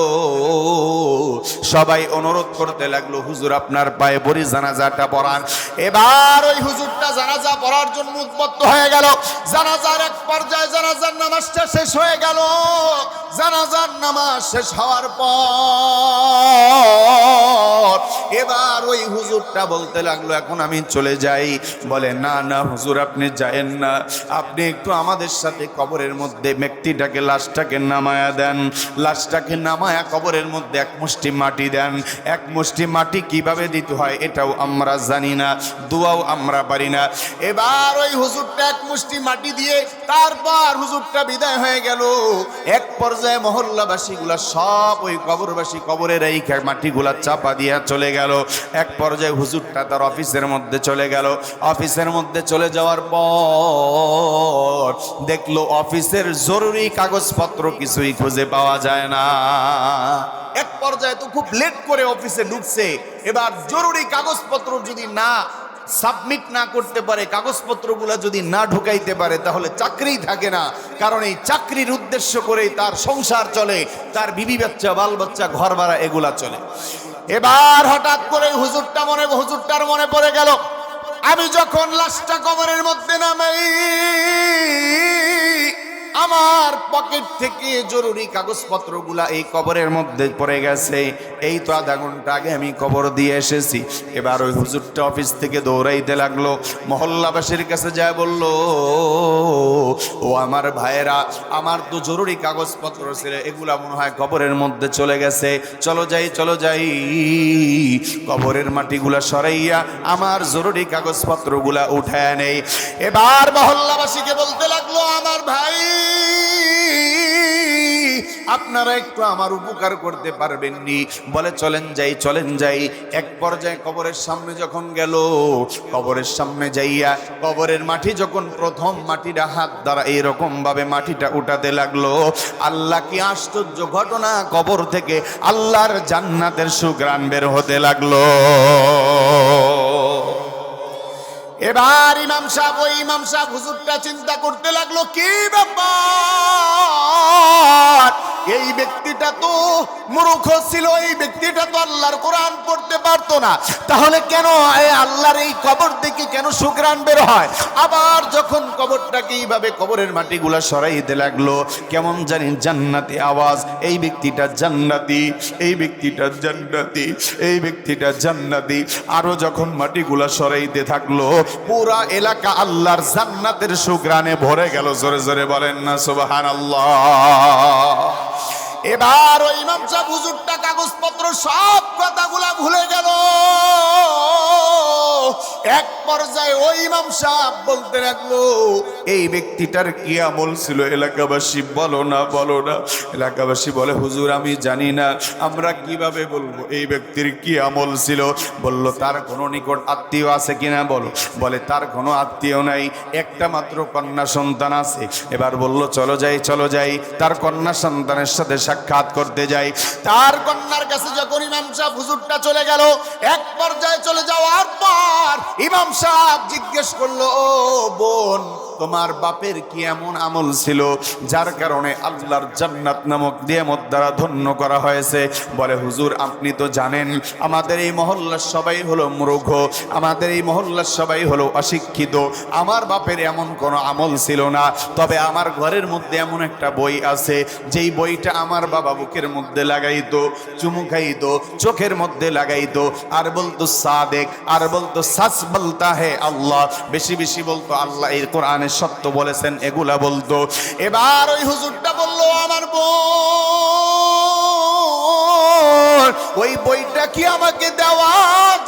সবাই অনুরোধ করতে লাগলো, হুজুর আপনার পায়ে পড়ি, জানাজাটা পড়ান। এবার ওই হুজুরটা জানাজা পড়ার জন্য উদ্বুদ্ধ হয়ে গেল। জানাজার এক পর্যায়ে জানাজার নামাজটা শেষ হয়ে গেল। জানাজার নামাজ শেষ হওয়ার পর এবার ওই হুজুরটা বলতে লাগলো, এখন আমি চলে যাই। বলে, না না হুজুর, আপনি যায়েন না, আপনি একটু আমাদের সাথে কবরের মধ্যে ব্যক্তিটাকে, লাশটাকে নামায়া দেন। লাশটাকে নামায়া কবরের মধ্যে এক মুষ্টি মাটি দেন। এক মুষ্টি মাটি কিভাবে দিতে হয় এটাও আমরা জানি না, দোয়াও আমরা পারি না। এবার ওই হুজুরটা এক মুষ্টি মাটি দিয়ে তারপর হুজুরটা বিদায় হয়ে গেল। এক পর্যায়ে মহল্লাবাসীগুলা সব ওই কবরবাসী কবরের এই মাটিগুলা চাপা দিয়া চলে গেল। গেল। এক পর্যায়ে হুজুরটা তার অফিসের মধ্যে চলে গেল। অফিসের মধ্যে চলে যাওয়ার পর দেখলো অফিসের জরুরি কাগজপত্র কিছুই খুঁজে পাওয়া যায় না। এক পর্যায়ে তো খুব লেট করে অফিসে ঢুকছে, এবার জরুরি কাগজপত্র যদি না সাবমিট না করতে পারে, কাগজপত্রগুলো যদি না ঢুকাইতে পারে, তাহলে চাকরিই থাকে না। কারণ এই চাকরির উদ্দেশ্য করেই তার সংসার চলে, তার বিবি বাচ্চা, বাল বাচ্চা, ঘর ভাড়া এগুলা চলে। এবার হঠাৎ করে হুজুরটার মনে পড়ে গেল, আমি যখন লাশটা কবরের মধ্যে নামাই, আমার পকেট থেকে জরুরি কাগজপত্রগুলা এই কবরের মধ্যে পড়ে গেছে। এই তো আধা ঘন্টা আগে আমি কবর দিয়ে এসেছি। এবার ওই হুজুরটা অফিস থেকে দৌড়াইতে লাগলো, মহল্লাবাসীর কাছে যায় বলল, ও আমার ভাইয়েরা, আমার তো জরুরি কাগজপত্র ছিল, এগুলা মনে হয় কবরের মধ্যে চলে গেছে, চলো যাই কবরের মাটিগুলা সরাইয়া আমার জরুরি কাগজপত্রগুলা উঠায় নেই। এবার মহল্লাবাসীকে বলতে লাগলো, আমার ভাই, আপনারা একটু আমার উপকার করতে পারবেননি? বলে চলেন যাই। এক পর্যায়ে কবরের সামনে যখন গেল, কবরের সামনে যাইয়া কবরের মাটি যখন প্রথম মাটিটা হাত দ্বারা এইরকম ভাবে মাটিটা উঠাতে লাগলো, আল্লাহ কি আশ্চর্য ঘটনা, কবর থেকে আল্লাহর জান্নাতের সুঘ্রাণ বের হতে লাগলো। এবার ইমাম সাহেব হুজুরটা চিন্তা করতে লাগলো, কি ব্যাপার, এই ব্যক্তিটা তো মূর্খ ছিল, এই ব্যক্তিটা তো আল্লাহর কোরআন পড়তে পারতো না, তাহলে কেন আল্লাহর এই কবর থেকে কেন সুঘ্রাণ বের হয়? আবার যখন কবরটাকে এইভাবে কবরের মাটিগুলা সরাইতে লাগলো, কেমন জানি জান্নাতি আওয়াজ, এই ব্যক্তিটা জান্নাতি। আরো যখন মাটিগুলা সরাইতে থাকলো, পুরা এলাকা আল্লাহর জান্নাতের সুঘ্রাণে ভরে গেল। জোরে জোরে বলেন না সুবহানাল্লাহ। এবার ওই ইমাম সাহেব হুজুরটা কাগজপত্র সব কথাগুলা ভুলে গেল। এক পর্যায়ে ওই ইমাম সাহেব বলতে লাগলো, এই ব্যক্তিটার কি আমল ছিল? এলাকাবাসী বলো না। এলাকাবাসী বলে, হুজুর আমি জানি না, আমরা কিভাবে বলবো এই ব্যক্তির কি আমল ছিল? বলল, তার কোনো নিকট আত্মীয় আছে কিনা? বলে তার কোনো আত্মীয় নাই, একটা মাত্র কন্যা সন্তান আছে। এবার বলল, চলো যাই তার কন্যা সন্তানের সাথে সাক্ষাৎ করতে যাই। তার কন্যার কাছে যখন ইমাম সাহেব হুজুরটা চলে গেল, এক পর্যায়ে চলে যাওয়ার পর ইমাম সাহেব জিজ্ঞেস করলো, ও বোন, তোমার বাপের কি এমন আমল ছিল যার কারণে আল্লাহর জান্নাত নামক নিয়ামত দ্বারা ধন্য করা হয়েছে? বলে, হুজুর আপনি তো জানেন আমাদের এই মহল্লার সবাই হলো মূর্খ, আমাদের এই মহল্লার সবাই হলো অশিক্ষিত, আমার বাপের এমন কোনো আমল ছিল না। তবে আমার ঘরের মধ্যে এমন একটা বই আছে, যেই বইটা আমার বাবা বুকের মধ্যে লাগাইতো, চুমু খাইতো, চোখের মধ্যে লাগাইতো, আর বলতো সাদেক, আর বলতো সাচ বলতা হে আল্লাহ, বেশি বেশি বলতো আল্লাহ এই কোরআনে সত্য বলেছেন, এগুলা বলতো। এবার ওই হুজুরটা বলল, আমার বোন, ওই বইটা কি আমাকে দেওয়া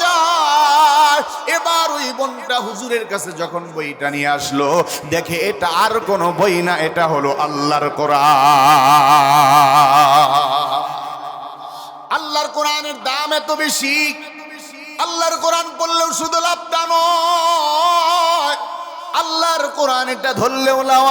যায়? এবার ওই বোনটা হুজুরের কাছে যখন বইটা নিয়ে আসলো, দেখে এটা আর কোনো বই না, এটা হলো আল্লাহর কোরআন। আল্লাহর কোরআনের দাম এত বেশি, আল্লাহর কোরআন পড়লেও শুধু লাভটা নয়, আল্লাহর কোরআন এটা ধরলেও লাভ,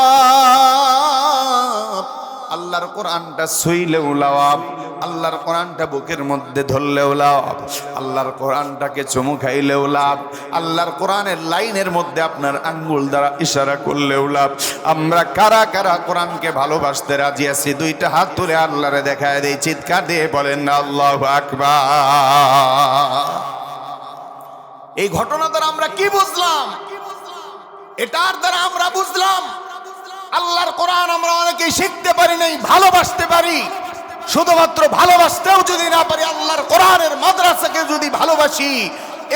আল্লাহর কোরআনটা ছুঁইলেও লাভ, আল্লাহর কোরআনটা বুকের মধ্যে ধরলেও লাভ, আল্লাহর কোরআনটাকে চুমু খাইলেও লাভ, আল্লাহর কোরআনের লাইনের মধ্যে আপনার আঙ্গুল দ্বারা ইশারা করলেও লাভ। আমরা কারা কারা কোরআনকে ভালোবাসতে রাজি আছি? দুইটা হাত তুলে আল্লাহরে দেখায় দেই, চিৎকার দিয়ে বলেন না আল্লাহু আকবার। এই ঘটনা দ্বারা আমরা কি বুঝলাম? এটার দ্বারা আমরা বুঝলাম আল্লাহর কোরআন আমরা অনেকেই শিখতে পারি নাই, ভালোবাসতে পারি। শুধুমাত্র ভালোবাসতেও যদি না পারি, আল্লাহর কোরআনের মাদ্রাসাকে যদি ভালোবাসি,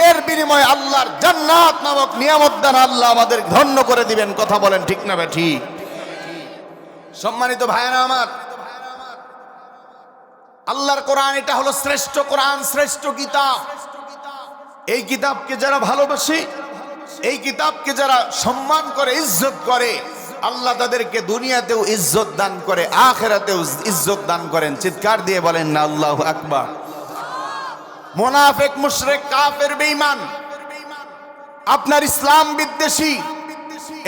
এর বিনিময়ে আল্লাহর জান্নাত নামক নিয়ামত দ্বারা আল্লাহ আমাদের ধন্য করে দিবেন। কথা বলেন ঠিক না ঠিক? সম্মানিত ভাইয়েরা আমার, আল্লাহর কোরআন এটা হলো শ্রেষ্ঠ কোরআন, শ্রেষ্ঠ কিতাব। এই কিতাবকে যারা ভালোবাসে, এই কিতাবকে যারা সম্মান করে, ইজ্জত করে, আল্লাহ তাদেরকে দুনিয়াতেও ইজ্জত দান করে, আখিরাতেও ইজ্জত দান করেন। চিৎকার দিয়ে বলেন না আল্লাহু আকবার। মুনাফিক, মুশরিক, কাফের, বেঈমান, আপনার ইসলাম বিদ্বেষী,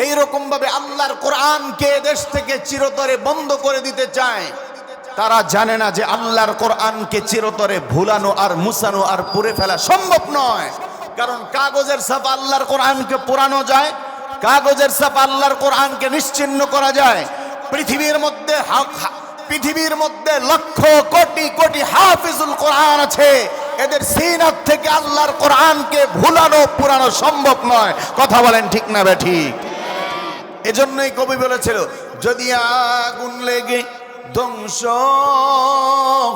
এইরকম ভাবে আল্লাহর কোরআনকে দেশ থেকে চিরতরে বন্ধ করে দিতে চায়। তারা জানে না যে আল্লাহর কোরআনকে চিরতরে ভুলানো আর মুছানো আর পুড়ে ফেলা সম্ভব নয়। কারণ কাগজের ছাপা আল্লাহর কোরআনকে পোড়ানো যায়, কাগজের ছাপা আল্লাহর কোরআনকে নিশ্চিহ্ন করা যায়। পৃথিবীর মধ্যে লক্ষ কোটি কোটি হাফিজুল কোরআন আছে, এদের সিনাত থেকে আল্লাহর কোরআনকে ভুলানো পুরানো সম্ভব নয়। কথা বলেন ঠিক না বেঠিক? এজন্যই কবি বলেছিল, যদি আগুন লেগে ধ্বংস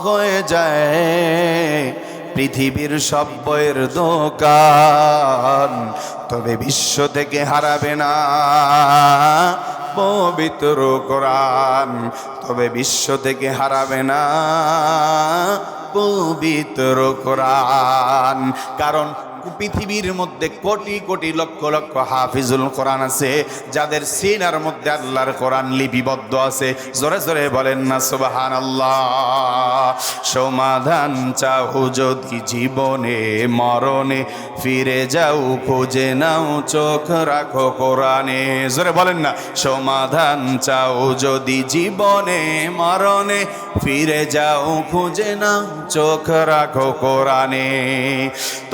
হয়ে যায় পৃথিবীর সব বইয়ের দোকান, তবে বিশ্ব থেকে হারাবে না পবিত্র কোরআন, তবে বিশ্ব থেকে হারাবে না পবিত্র কোরআন। কারণ পৃথিবীর মধ্যে কোটি কোটি লক্ষ লক্ষ হাফিজুল কোরআন আছে, যাদের সিনার মধ্যে আল্লাহর কোরআন লিপিবদ্ধ আছে। জোরে জোরে বলেন না সুবহানাল্লাহ। সমাধান চাও যদি জীবনে মরণে, ফিরে যাও খুঁজে নাও চোখ রাখো কোরআনে। জোরে বলেন না। সমাধান চাও যদি জীবনে মরণে, ফিরে যাও খুঁজে নাও চোখ রাখো কোরআনে।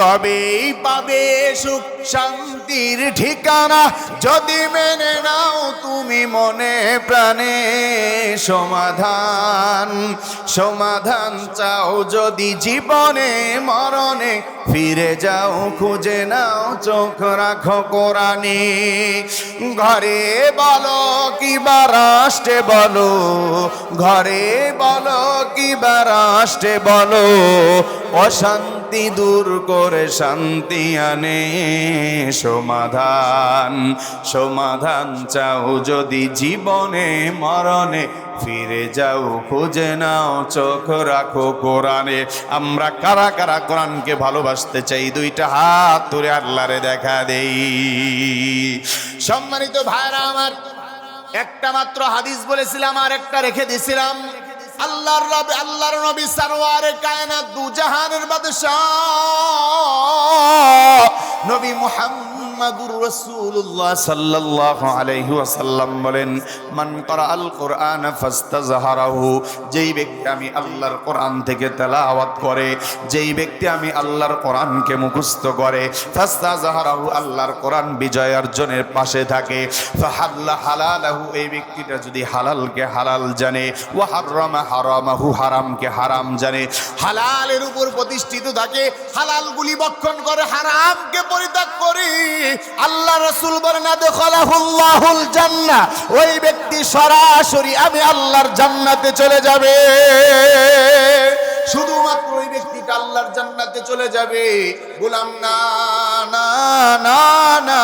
তবে পাবে সুখ শান্তির ঠিকানা, যদি মেনে নাও তুমি মনে প্রাণে সমাধান। সমাধান চাও যদি জীবনে মরণে, ফিরে যাও খুঁজে নাও চোখ রাখো কোরআনে। ঘরে বলো কিবা রাষ্ট্রে বলো, ঘরে বলো কিবা রাষ্ট্রে বলো, অশান্তি দূর করে শান্তি আনে সমাধান। সমাধান চাও যদি জীবনে মরণে, ফিরে যাও খুঁজে নাও চোখ রাখো কোরআনে। আমরা কারা কারা কোরআনকে ভালোবাসতে চাই? দুইটা হাত তুলে আল্লাহরে দেখা দেই। সম্মানিত ভাইরা আমার, একটা মাত্র হাদিস বলেছিলাম আর একটা রেখে দিয়েছিলাম। আল্লাহর নবী সরওয়ারে কায়নাত, দু জাহানের বাদশা নবী মুহাম্মদুর রাসূলুল্লাহ সাল্লাল্লাহু আলাইহি ওয়াসাল্লাম বলেন, মান ক্বারাআল কুরআন ফাস্তাযহারাহু, যেই ব্যক্তি আমি আল্লাহর কোরআন থেকে তেলাওয়াত করে, যেই ব্যক্তি আমি আল্লাহর কোরআনকে মুখস্থ করে, ফাস্তাযহারাহু, আল্লাহর কোরআন বিজয় অর্জনের পাশে থাকে, ফাহাল্লা হালালাহু, এই ব্যক্তিটা যদি হালালকে হালাল জানে, ওয়া হারামা হারামাহু, হারামকে হারাম জানে, হালালের উপর প্রতিষ্ঠিত থাকে, হালালগুলি ভক্ষণ করে, হারামকে পরিত্যাগ করে, আল্লাহ রাসূল বলেন আদখালাহুল্লাহুল জান্নাহ, ওই ব্যক্তি সরাসরি আমি আল্লাহর জান্নাতে চলে যাবে। শুধুমাত্র ওই ব্যক্তিটা আল্লাহর জান্নাতে চলে যাবে। বললাম না না না না,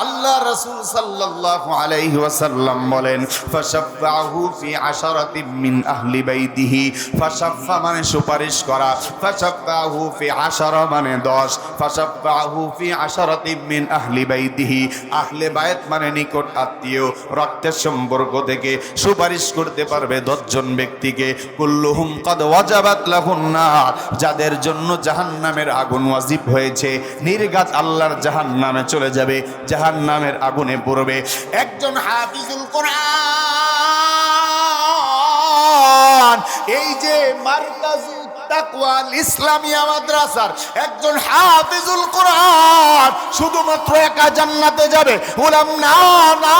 আল্লাহ রাসূল সাল্লাল্লাহু আলাইহি ওয়াসাল্লাম বলেন, ফাশাফাহু ফি আশারাতিন মিন আহলি বাইতিহি, ফাশাফা মানে সুপারিশ করা, ফাশাফাহু ফি আশারা মানে 10, ফাশাফাহু ফি আশারাতিন মিন আহলি বাইতিহি, আহলে বাইত মানে নিকট আত্মীয়, রক্তের সম্পর্ক থেকে সুপারিশ করতে পারবে 10 জন ব্যক্তিকে। কুল্লুহুম ক্বাদ ওয়াজাবাত লাহুন নার, যাদের জন্য জাহান্নামের আগুন ওয়াজিব হয়েছে, নির্ঘাত আল্লাহর জাহান্নামে চলে যাবে, জাহান্নামের আগুনে পড়বে। একজন হাফিজুল কোরআন, এই যে মারকাজুল তাকওয়াল ইসলামিয়া মাদ্রাসার একজন হাফিজুল কোরআন শুধুমাত্র একা জান্নাতে যাবে? বললাম না না,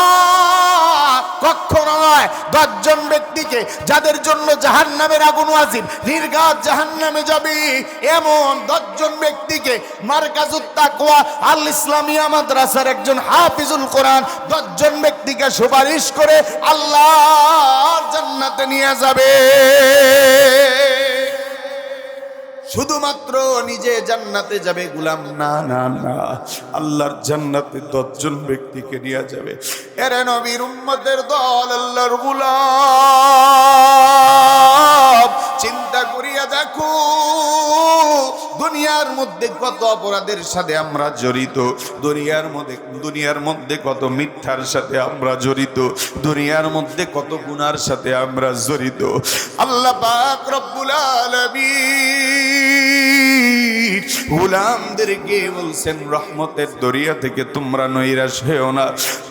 কখনো নয়। 10 জন ব্যক্তিকে যাদের জন্য জাহান্নামের আগুন ওয়াজিব, নির্ঘাত জাহান্নামে যাবে, এমন 10 জন ব্যক্তিকে মারকাজুত তাকওয়া আল ইসলামিয়া মাদ্রাসার একজন হাফিজুল কোরআন 10 জন ব্যক্তিকে সুপারিশ করে আল্লাহর জান্নাতে নিয়ে যাবে। শুধুমাত্র নিজে জান্নাতে যাবে গোলাম না না না, আল্লাহর জান্নাতে 10 জন ব্যক্তিকে নিয়ে যাবে। এরে নবীর উম্মতের দল, আল্লাহর গোলাম, চিন্তা করিয়া দেখো দুনিয়ার মধ্যে কত অপরাধের সাথে আমরা জড়িত, দুনিয়ার মধ্যে কত মিথ্যার সাথে আমরা জড়িত, দুনিয়ার মধ্যে কত গুনার সাথে আমরা জড়িত। আল্লাহ পাক রব্বুল আলামিন গোলামদেরকে বলছেন রহমতের দরিয়া থেকে তোমরা নৈরাশ হয়েও না।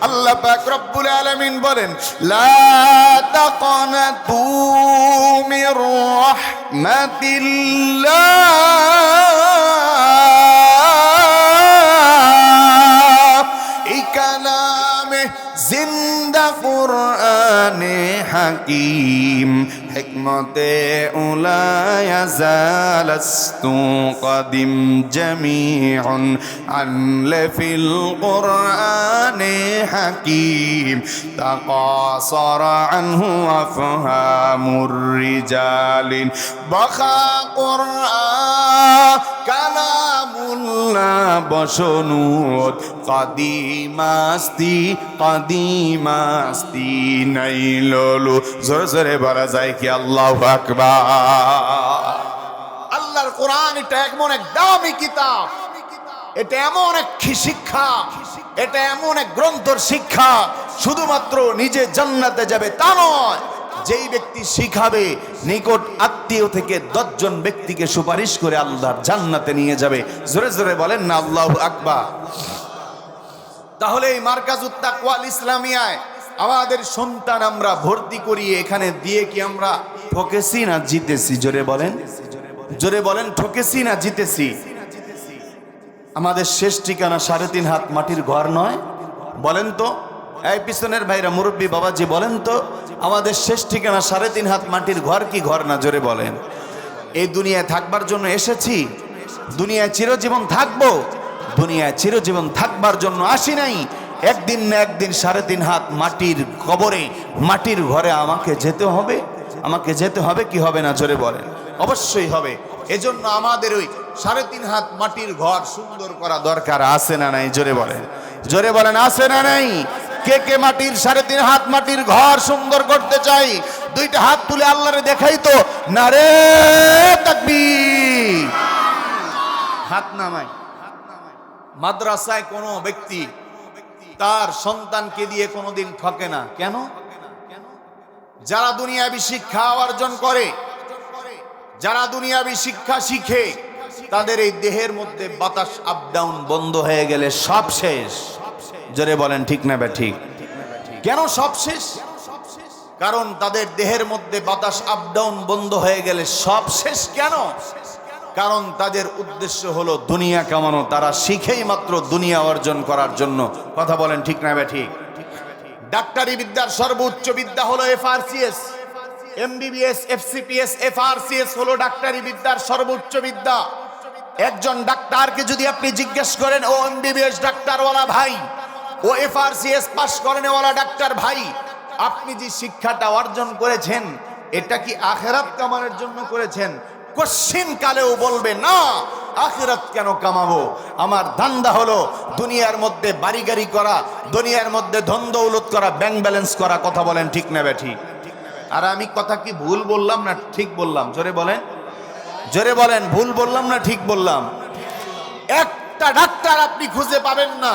আল্লাহ পাক রব্বুল আলামিন বলেন লা তাকনাতু মির রাহমাতিল্লাহ। এই কালামে জিন্দা কুরআনে হাকিম হিকমতে উলায়া জালাস্তু কদিম জামিউন আনলে ফিল কুরআনে হাকিম তাকাসার আনহু আফহামুর রিজালিন বাখা কুরআন কালামুল্লাহ বসনুত কাদিমাস্তি নাইললু। জোরে জোরে বলা যায় কি আল্লাহু আকবার। আল্লাহর কোরআন এটা এমন এক দামি কিতাব, এটা এমন এক শিক্ষা, এটা এমন এক গ্রন্থর শিক্ষা, শুধুমাত্র নিজে জান্নাতে যাবে তা নয়, যেই ব্যক্তি শিখাবে নিকট আত্মীয় থেকে 10 জন ব্যক্তিকে সুপারিশ করে আল্লাহর জান্নাতে নিয়ে যাবে। জোরে জোরে বলেন না আল্লাহু আকবার। তাহলে এই মার্কাজুত তাকওয়াল ইসলামিয়ায় আমাদের সন্তান আমরা ভর্তি করিয়ে এখানে দিয়ে কি আমরা ঠকেছি না জিতেছি? জোরে বলেন, জোরে বলেন, ঠকেছি না জিতেছি? আমাদের শেষ ঠিকানা 3.5 হাত মাটির ঘর নয়? বলেন তো, এই পিছনের ভাইরা মুরব্বী বাবাজি বলেন তো, আমাদের শেষ ঠিকানা 3.5 হাত মাটির ঘর কি ঘর না? জোরে বলেন। এই দুনিয়ায় থাকবার জন্য এসেছি, দুনিয়ায় চিরজীবন থাকবো, দুনিয়ায় চিরজীবন থাকবার জন্য আসি নাই। একদিন না একদিন 3.5 হাত মাটির কবরে, মাটির ঘরে আমাকে যেতে হবে, আমাকে যেতে হবে কি হবে না? জোরে বলেন, অবশ্যই হবে। এজন্য আমাদের ওই 3.5 হাত মাটির ঘর সুন্দর করা দরকার আছে না নাই? জোরে বলেন, জোরে বলেন, আছে না নাই? কে কে মাটির 3.5 হাত মাটির ঘর সুন্দর করতে চাই? 2টা হাত তুলে আল্লাহরে দেখাই তো, নারে তাকবীর। হাত নামাই। মাদ্রাসায় কোনো ব্যক্তি তার সন্তানকে দিয়ে কোনোদিন ঠকে না। কেন? যারা দুনিয়াবি শিক্ষা অর্জন করে, যারা দুনিয়াবি শিক্ষা শিখে, তাদের এই দেহের মধ্যে বাতাস আপ ডাউন বন্ধ হয়ে গেলে সব শেষ। জোরে বলেন ঠিক না বে ঠিক? কেন সব শেষ? কারণ তাদের দেহের মধ্যে বাতাস আপ ডাউন বন্ধ হয়ে গেলে সব শেষ। কেন? কারণ তাদের উদ্দেশ্য হলো দুনিয়া কামানো, তারা শিখেই মাত্র দুনিয়া অর্জন করার জন্য। কথা বলেন ঠিক না বে ঠিক? ডাক্তারি বিদ্যার সর্বোচ্চ বিদ্যা হলো এফআরসিএস, এমবিবিএস, এফসিপিএস। এফআরসিএস হলো ডাক্তারি বিদ্যার সর্বোচ্চ বিদ্যা। একজন ডাক্তারকে যদি আপনি জিজ্ঞেস করেন, ও এমবিবিএস ডাক্তারওয়ালা ভাই, ও এফআরসিএস পাস করেনেওয়ালা ডাক্তার ভাই, আপনি যে শিক্ষাটা অর্জন করেছেন এটা কি আখিরাত কামানোর জন্য করেছেন? কোশ্চিন কালেও বলবে না, আখিরাত কেন কামাবো? আমার ধান্দা হলো দুনিয়ার মধ্যে বাড়ি গাড়ি করা, দুনিয়ার মধ্যে ধন দৌলত করা, ব্যাংক ব্যালেন্স করা। কথা বলেন ঠিক না বেঠি? আর আমি কথা কি ভুল বললাম না ঠিক বললাম? জোরে বলেন, জোরে বলেন, ভুল বললাম না ঠিক বললাম? একটা ডাক্তার আপনি খুঁজে পাবেন না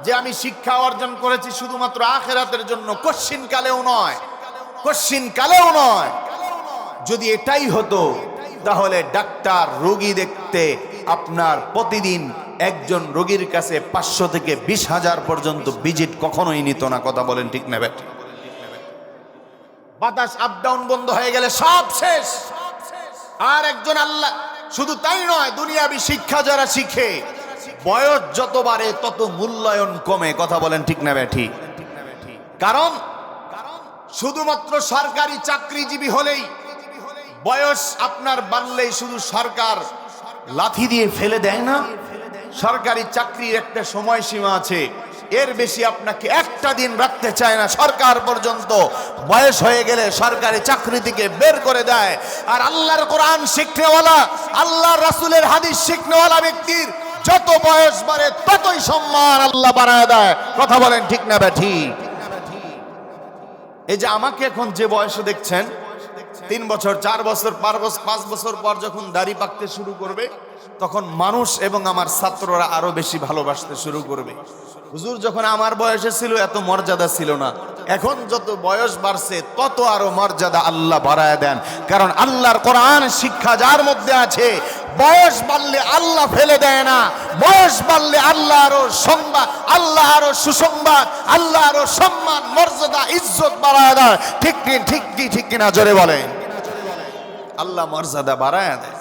যে আমি শিক্ষা অর্জন করেছি শুধুমাত্র আখিরাতের জন্য। কোশ্চিন কালেও নয়, কোশ্চিন কালেও নয়। যদি এটাই হতো তাহলে ডাক্তার রোগী দেখতে আপনার প্রতিদিন একজন রোগীর কাছে 500 থেকে 20,000 পর্যন্ত ভিজিট কখনোই নিত না। কথা বলেন ঠিক না বেঠ? বাতাস আপ ডাউন বন্ধ হয়ে গেলে সব শেষ। আর একজন আল্লাহ, শুধু তাই নয়, দুনিয়াবি শিক্ষা যারা শিখে বয়স যত বাড়ে তত মূল্যায়ন কমে। কথা বলেন ঠিক না বেঠি? কারণ শুধুমাত্র সরকারি চাকরিজীবী হলেই, বয়স আপনার বাড়লেই শুধু সরকার লাথি দিয়ে ফেলে দেয় না। সরকারি চাকরির একটা সময়সীমা আছে, এর বেশি আপনাকে একটা দিন রাখতে চায় না সরকার পর্যন্ত। বয়স হয়ে গেলে সরকারি চাকরি থেকে বের করে দেয়। আর আল্লাহর কোরআন শিখনেওয়ালা, আল্লাহর রাসূলের হাদিস শিখনেওয়ালা ব্যক্তির যত বয়স বাড়ে ততই সম্মান আল্লাহ বাড়ায় দেয়। কথা বলেন ঠিক না বেঠি? এই যে আমাকে এখন যে বয়সে দেখছেন, 3 বছর 4 বছর 5 বছর পর যখন দাড়ি পাকতে শুরু করবে, তখন মানুষ এবং আমার ছাত্ররা আরো বেশি ভালোবাসতে শুরু করবে। হুজুর যখন আমার বয়সে ছিল এত মর্যাদা ছিল না, এখন যত বয়স বাড়ছে তত আরো মর্যাদা আল্লাহ বাড়ায় দেন। কারণ আল্লাহর কোরআন শিক্ষা যার মধ্যে আছে, বয়স বাড়লে আল্লাহ ফেলে দেয় না, বয়স বাড়লে আল্লাহ আরো সংবাদ, আল্লাহ আরো সুসংবাদ, আল্লাহ আরো সম্মান, মর্যাদা, ইজ্জত বাড়ায় দেয়। ঠিক কিনা জোরে বলেন। আল্লাহ মর্যাদা বাড়ায় দেয়।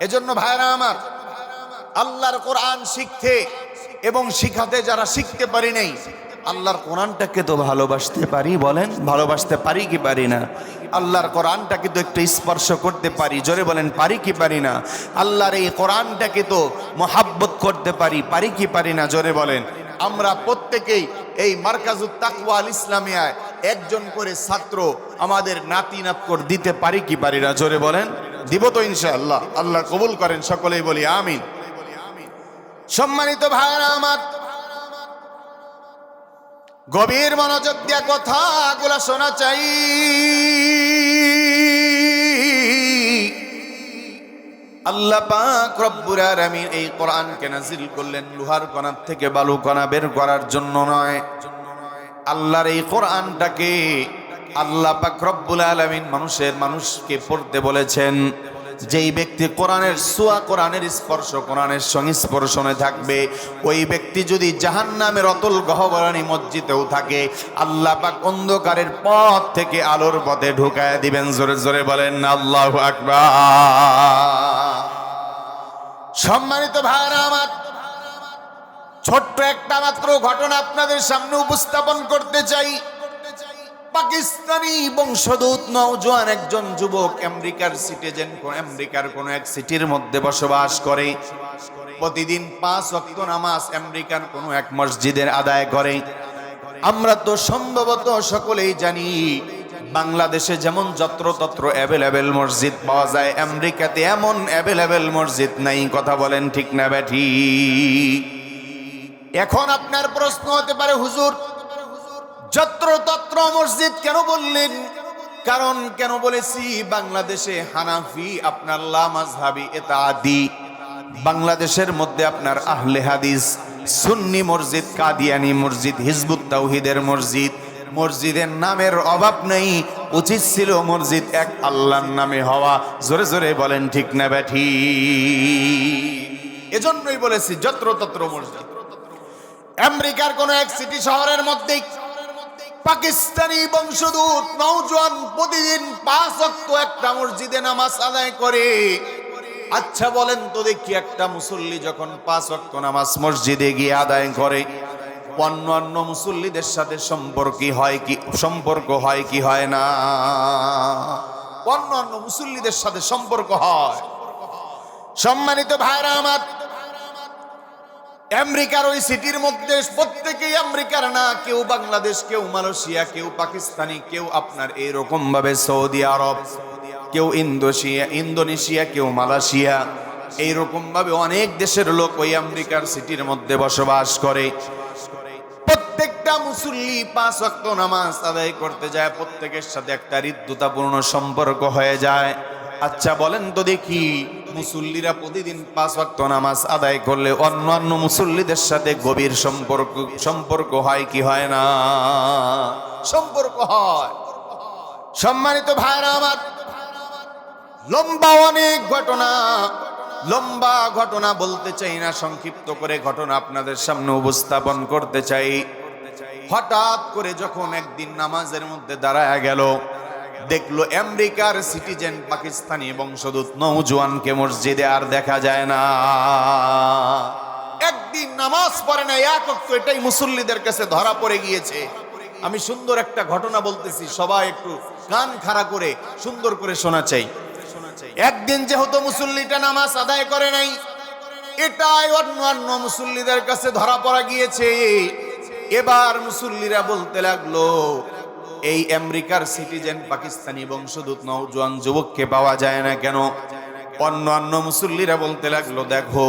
এজন্য ভাইরা আমার, আল্লাহর কোরআন শিখতে এবং শিখাতে যারা শিখতে পারি নাই, আল্লাহর কোরআনটাকে তো ভালোবাসতে পারি, বলেন ভালোবাসতে পারি কি পারি না? আল্লাহর কোরআনটাকে তো একটু স্পর্শ করতে পারি, জোরে বলেন পারি কি পারি না? আল্লাহর এই কোরআনটাকে তো মহাব্বত করতে পারি কি পারি না? জোরে বলেন। আমরা প্রত্যেকেই এই মারকাজুত তাকওয়া আল ইসলামিয়ায় একজন করে ছাত্র আমাদের নাতি নাতকর দিতে পারি কি পারি না? জোরে বলেন। দিব তো ইনশাআল্লাহ। আল্লাহ কবুল করেন, সকলেই বলি আমিন। সম্মানিত ভাইরা আমার, গভীর মনোযোগ দিয়া কথাগুলো শোনা চাই। আল্লাহ পাক রব্বুল আলামিন এই কোরআনকে নাজিল করলেন লোহার কণা থেকে বালু কণা বের করার জন্য নয়। আল্লাহর এই কোরআনটাকে আল্লাহ পাক রব্বুল আলামিন মানুষকে পড়তে বলেছেন। যেই ব্যক্তি কোরআনের ছোঁয়া, কোরআনের স্পর্শ, কোরআনের সংস্পর্শনে থাকবে, ওই ব্যক্তি যদি জাহান্নামের অতল গহ্বরানি মসজিদেও থাকে, আল্লাহ পাক অন্ধকারের পথ থেকে আলোর পথে ঢুকায় দিবেন। জোরে জোরে বলেন আল্লাহু আকবার। সম্মানিত ভাইরা আমার, ছোট্ট একটা মাত্র ঘটনা আপনাদের সামনে উপস্থাপন করতে চাই। পাকিস্তানি বংশোদ্ভূত নওজোয়ান একজন যুবক আমেরিকার সিটিজেন, আমেরিকার কোন এক সিটির মধ্যে বসবাস করে। প্রতিদিন 5 ওয়াক্ত নামাজ আমেরিকার কোন এক মসজিদে আদায় করে। আমরা তো সম্ভবত সকলেই জানি, বাংলাদেশে যেমন যত্রতত্র অ্যাভেলেবেল মসজিদ পাওয়া যায়, আমেরিকাতে এমন অ্যাভেলেবেল মসজিদ নাই। কথা বলেন ঠিক না ব্যাঠি? এখন আপনার প্রশ্ন হতে পারে, হুজুর যত্রতত্র মসজিদ কেন বললেন? কারণ কেন বলেছি, বাংলাদেশে হানাফি, আপনার লা মাযহাবি, ইতাআদি, বাংলাদেশের মধ্যে আপনার আহলে হাদিস, সুন্নি মসজিদ, কাদিয়ানি মসজিদ, হিজবুত তাওহীদের মসজিদ, মসজিদের নামের অভাব নেই। উচিত ছিল মসজিদ এক আল্লাহর নামে হওয়া। জোরে জোরে বলেন ঠিক না ব্যাঠি? এজন্যই বলেছি যত্রতত্র মসজিদ। আমেরিকার কোন এক সিটি শহরের মধ্যে পাকিস্তানি বংশোদ্ভূত নওজোয়ান প্রতিদিন 5 ওয়াক্ত একটা মসজিদে নামাজ আদায় করে। আচ্ছা বলেন তো দেখি, একটা মুসল্লি যখন 5 ওয়াক্ত নামাজ মসজিদে গিয়ে আদায় করে, অন্যান্য মুসল্লিদের সাথে সম্পর্ক হয় কি হয় না? অন্যান্য মুসল্লিদের সাথে সম্পর্ক হয়। সম্মানিত ভাইরা আমার, আমেরিকার ওই সিটির মধ্যে প্রত্যেকেই আমেরিকার না, কেউ বাংলাদেশ, কেউ মালয়েশিয়া, কেউ পাকিস্তানি, কেউ আপনার এইরকম ভাবে সৌদি আরব, কেউ ইন্দোনেশিয়া, কেউ মালয়েশিয়া, এইরকম ভাবে অনেক দেশের লোক ওই আমেরিকার সিটির মধ্যে বসবাস করে। প্রত্যেকটা মুসল্লি 5 ওয়াক্ত নামাজ আদায় করতে যায়, প্রত্যেকের সাথে একটা হৃদ্যতাপূর্ণ সম্পর্ক হয়ে যায়। আচ্ছা বলেন তো দেখি, মুসল্লিরা প্রতিদিন 5 ওয়াক্ত নামাজ আদায় করলে অন্যান্য মুসল্লিদের সাথে গভীর সম্পর্ক হয় কি হয় না? সম্পর্ক হয়। সম্মানিত ভাইরা আমার, লম্বা ঘটনা বলতে চাই না, সংক্ষিপ্ত করে ঘটনা আপনাদের সামনে উপস্থাপন করতে চাই। হঠাৎ করে যখন একদিন নামাজের মধ্যে দাঁড়ায় গেল, দেখলো আমেরিকার সিটিজেন পাকিস্তানি বংশোদ্ভূত নওজোয়ানকে মসজিদে আর দেখা যায় না। একদিন নামাজ পড়ে না, এক ওয়াক্ত, এটাই মুসল্লিদের কাছে ধরা পড়ে গিয়েছে। আমি সুন্দর একটা ঘটনা বলতেছি, সবাই একটু কান খাড়া করে সুন্দর করে শোনা চাই। একদিন যেহেতু মুসল্লিটা নামাজ আদায় করে নাই, এটাই অন্যান্য মুসল্লিদের কাছে ধরা পড়া গিয়েছে। এবার মুসল্লিরা বলতে লাগলো, এই আমেরিকার সিটিজেন পাকিস্তানি বংশোদ্ভূত নওজোয়ান যুবককে পাওয়া যায় না কেন? অন্যান্য মুসল্লিরা বলতে লাগলো, দেখো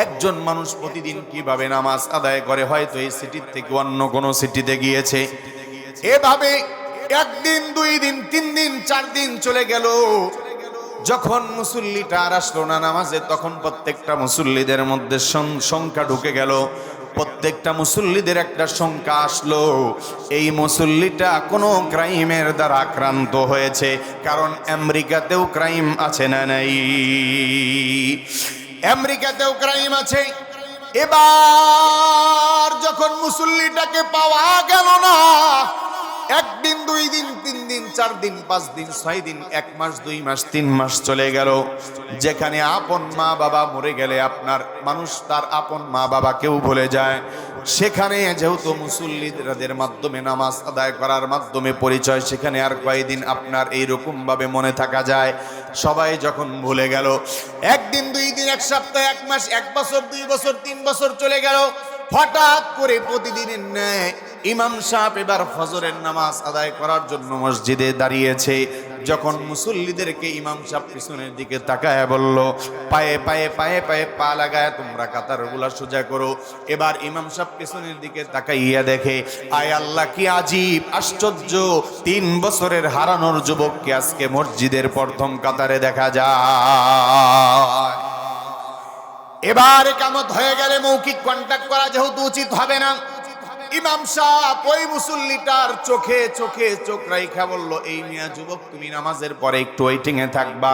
একজন মানুষ প্রতিদিন কিভাবে নামাজ আদায় করে, হয়তো এই সিটির থেকে অন্য কোনো সিটিতে গিয়েছে। এভাবে একদিন, 2 দিন, 3 দিন, 4 দিন চলে গেল। যখন মুসল্লিটা আর আসলো না নামাজে, তখন প্রত্যেকটা মুসল্লিদের মধ্যে সংখ্যা ঢুকে গেল। প্রত্যেকটা মুসল্লিদের একটা সংখ্যা আসলো, এই মুসল্লিটা কোনো ক্রাইমের দ্বারা আক্রান্ত হয়েছে। কারণ আমেরিকাতেও ক্রাইম আছে না নাই? আমেরিকাতেও ক্রাইম আছে। এবার যখন মুসল্লিটাকে পাওয়া গেল না, 1 দিন, 2 দিন, 3 দিন, 4 দিন, 5 দিন, 6 দিন, 1 মাস, 2 মাস, 3 মাস চলে গেল। যেখানে আপন মা বাবা মরে গেলে আপনার মানুষ তার আপন মা বাবাকেও ভুলে যায়, সেখানে যেহেতু মুসল্লিদের মাধ্যমে নামাজ আদায় করার মাধ্যমে পরিচয়, সেখানে আর কয়েকদিন আপনার এইরকম ভাবে মনে থাকা যায়। সবাই যখন ভুলে গেল, 1 দিন, 2 দিন, 1 সপ্তাহ, 1 মাস, 1 বছর, 2 বছর, 3 বছর চলে গেল। হঠাৎ করে প্রতিদিনের ন্যায় ইমাম সাহেব এবার ফজরের নামাজ আদায় করার জন্য মসজিদে দাঁড়িয়েছে। যখন মুসল্লিদেরকে ইমাম সাহেব পিছনের দিকে তাকায় বলল, পায়ে পায়ে পায়ে পায়ে পা লাগায় তোমরা কাতারগুলা সোজা করো। এবার ইমাম সাহেব পিছনের দিকে তাকাইয়া দেখে, আয় আল্লাহ, কি আজীব আশ্চর্য, 3 বছরের হারানোর যুবককে আজকে মসজিদের প্রথম কাতারে দেখা যায়। এবার একামত হয়ে গেলে মৌখিক কন্টাক্ট করা যেহেতু উচিত হবে না, ইমাম সাহেব ওই মুসল্লিটার চোখে চোখে চোখ রাইখা বলল, এই মিয়া যুবক, তুমি নামাজের পরে একটু ওয়েটিং এ থাকবা।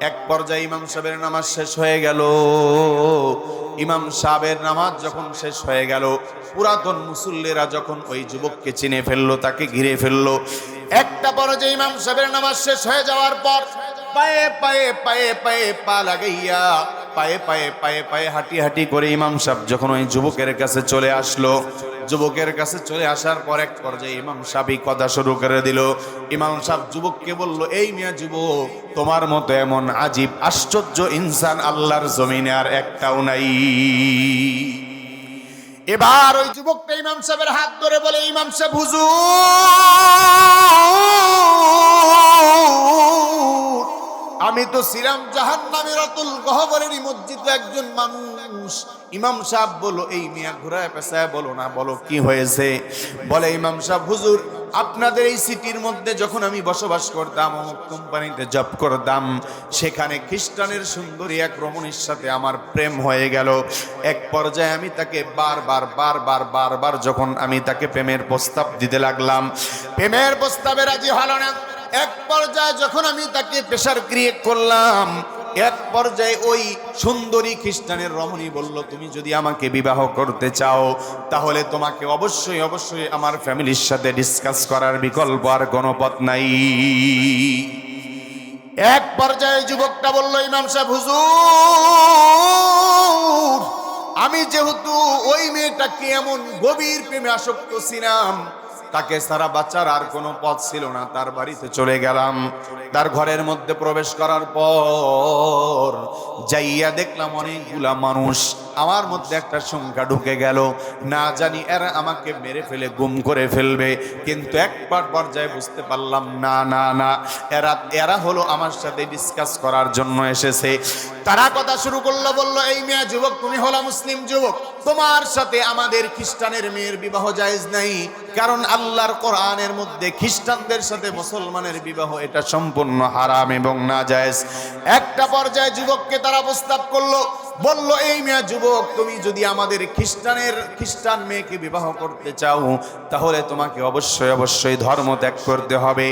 এক পর্যায়ে ইমাম সাহেবের নামাজ শেষ হয়ে গেল। ইমাম সাহেবের নামাজ যখন শেষ হয়ে গেল, পুরাতন মুসল্লিরা যখন ওই যুবককে চিনে ফেললো, তাকে ঘিরে ফেললো। একটা পর্যায়ে ইমাম সাহেবের নামাজ শেষ হয়ে যাওয়ার পর পায়ে পায়ে পায়ে পায়ে পা লাগাইয়া পায়ে পায়ে পায়ে পায়ে হাঁটি হাঁটি করে ইমাম সাহেব যখন ওই যুবকের কাছে চলে আসলো, যুবকের কাছে চলে আসার পর এক পর্যায়ে ইমাম সাহেব কথা শুরু করে দিল। ইমাম সাহেব যুবককে বলল, এই মিয়া যুবক, তোমার মতো এমন আজীব আশ্চর্য ইনসান আল্লাহর জমিনে আর একটাও নাই। এবার ওই যুবকটা ইমাম সাহেবের হাত ধরে বলে, ইমাম সাহেব হুজুর, আমি তো ছিলাম জাহান্নামের অতুল গহ্বরের নিমজ্জিত একজন মানুষ। ইমাম সাহেব বলো, এই মিয়া ঘুরায় পেছায় বলো না, বলো কি হয়েছে? বলে ইমাম সাহেব, হুজুর, আপনাদের এই সিটির মধ্যে যখন আমি বসবাস করতাম, অমুক কোম্পানিতে জব করতাম, সেখানে খ্রিস্টানের সুন্দরী এক রমণীর সাথে আমার প্রেম হয়ে গেল। এক পর্যায়ে আমি তাকে বারবার যখন আমি তাকে প্রেমের প্রস্তাব দিতে লাগলাম, প্রেমের প্রস্তাবে রাজি হলো না। এক পর্যায়ে যখন আমি তাকে প্রেসার ক্রিয়েট করলাম, এক পর্যায়ে ওই সুন্দরী খ্রিস্টানের রমণী বলল, তুমি যদি আমাকে বিবাহ করতে চাও, তাহলে তোমাকে অবশ্যই অবশ্যই আমার ফ্যামিলির সাথে ডিসকাস করার বিকল্প আর কোনো পথ নাই। এক পর্যায়ে যুবকটা বলল, ইমাম সাহেব হুজুর, আমি যেহেতু ওই মেয়েটাকে এমন গভীর প্রেমে আসক্ত ছিলাম, তাকে সারা বাচ্চার আর কোনো পথ ছিল না, তার বাড়িতে চলে গেলাম। তার ঘরের মধ্যে প্রবেশ করার পর যাইয়া দেখলাম অনেকগুলা মানুষ, আমার মধ্যে একটা সংখ্যা ঢুকে গেল, না জানি এরা আমাকে মেরে ফেলে গুম করে ফেলবে। কিন্তু একবার পর্যায়ে বুঝতে পারলাম, না না না, এরা হলো আমার সাথে ডিসকাস করার জন্য এসেছে। তারা কথা শুরু করলো, বলল, এই মেয়ে যুবক, তুমি হলো মুসলিম যুবক, তোমার সাথে আমাদের খ্রিস্টানের মেয়ের বিবাহ জায়েজ নাই, কারণ আল্লাহর কোরআনের মধ্যে খ্রিস্টানদের সাথে মুসলমানের বিবাহ এটা সম্পূর্ণ হারাম এবং নাজায়েজ। একটা পর্যায়ে যুবককে তারা প্রস্তাব করলো, বলল, এই মেয়ে যুবক, তুমি যদি আমাদের খ্রিস্টান মেয়েকে বিবাহ করতে চাও, তাহলে তোমাকে অবশ্যই অবশ্যই ধর্ম ত্যাগ করতে হবে,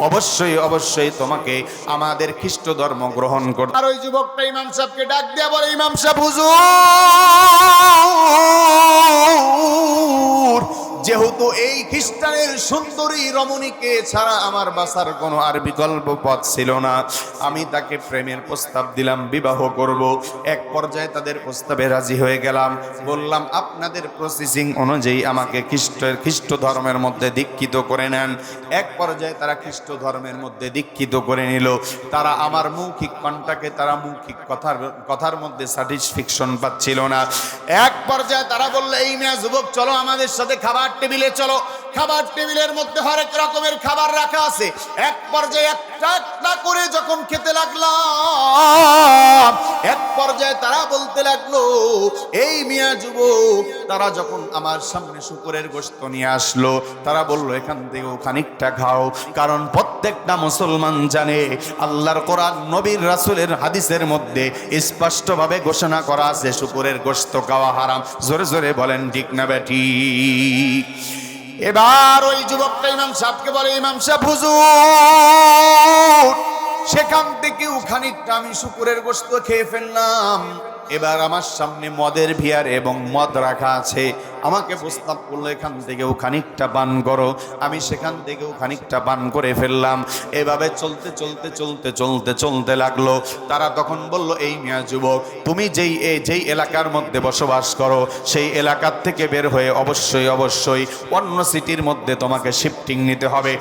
অবশ্যই অবশ্যই তোমাকে আমাদের খ্রিস্ট ধর্ম গ্রহণ করতে। আর ওই যুবকটা ইমাম সাহেবকে ডাক দিয়ে বলে, ইমাম সাহেব হুজুর, যেহেতু এই খ্রিস্টানের সুন্দরী রমণীকে ছাড়া আমার বাঁচার কোনো আর বিকল্প পথ ছিল না, আমি তাকে প্রেমের প্রস্তাব দিলাম, বিবাহ করব। এক পর্যায়ে তাদের প্রস্তাবে রাজি হয়ে গেলাম, বললাম, আপনাদের প্রসেসিং অনুযায়ী আমাকে খ্রিস্ট ধর্মের মধ্যে দীক্ষিত করে নেন। এক পর্যায়ে তারা খ্রিস্ট ধর্মের মধ্যে দীক্ষিত করে নিল। তারা আমার মৌখিক কণ্ঠাকে, তারা মৌখিক কথার মধ্যে স্যাটিসফ্যাকশন পাচ্ছিল না। এক পর্যায়ে তারা বললো, এই মেয়ে যুবক, চলো আমাদের সাথে খাবার টেবিলে চলো, খাবার টেবিলের মধ্যে হরেক রকমের খাবার রাখা আছে। এক পর্যায়ে একটা একটা করে যখন খেতে লাগলাম, এক পর্যায়ে তারা বলতে লাগলো, এই মিয়া যুবক, তারা যখন আমার সামনে শুকরের গোশত নিয়ে আসলো, তারা বলল এখান থেকেও খানিকটা খাও। কারণ প্রত্যেকটা মুসলমান জানে আল্লাহর কোরআন, নবীর রাসূলের হাদিসের মধ্যে স্পষ্টভাবে ঘোষণা করা আছে শুকরের গোশত খাওয়া হারাম। জোরে জোরে বলেন ঠিক না বেঠিক? এবার ওই যুবকটা ইমাম সাহেবকে বলে, ইমাম সাহেব হুজুর, সেখান থেকেও খানিকটা আমি শুকরের গোশত খেয়ে ফেললাম। এবার আমার সামনে মদের ভিয়ার এবং মদ রাখা আছে, আমাকে প্রস্তাব করলো এখান থেকেও খানিকটা পান করো। আমি সেখান থেকেও খানিকটা পান করে ফেললাম। এভাবে চলতে চলতে চলতে চলতে চলতে লাগলো। তারা তখন বলল, এই মিয়া যুবক, তুমি যেই এলাকার মধ্যে বসবাস করো, সেই এলাকার থেকে বের হয়ে অবশ্যই অবশ্যই অন্য সিটির মধ্যে তোমাকে শিফটিং নিতে হবে।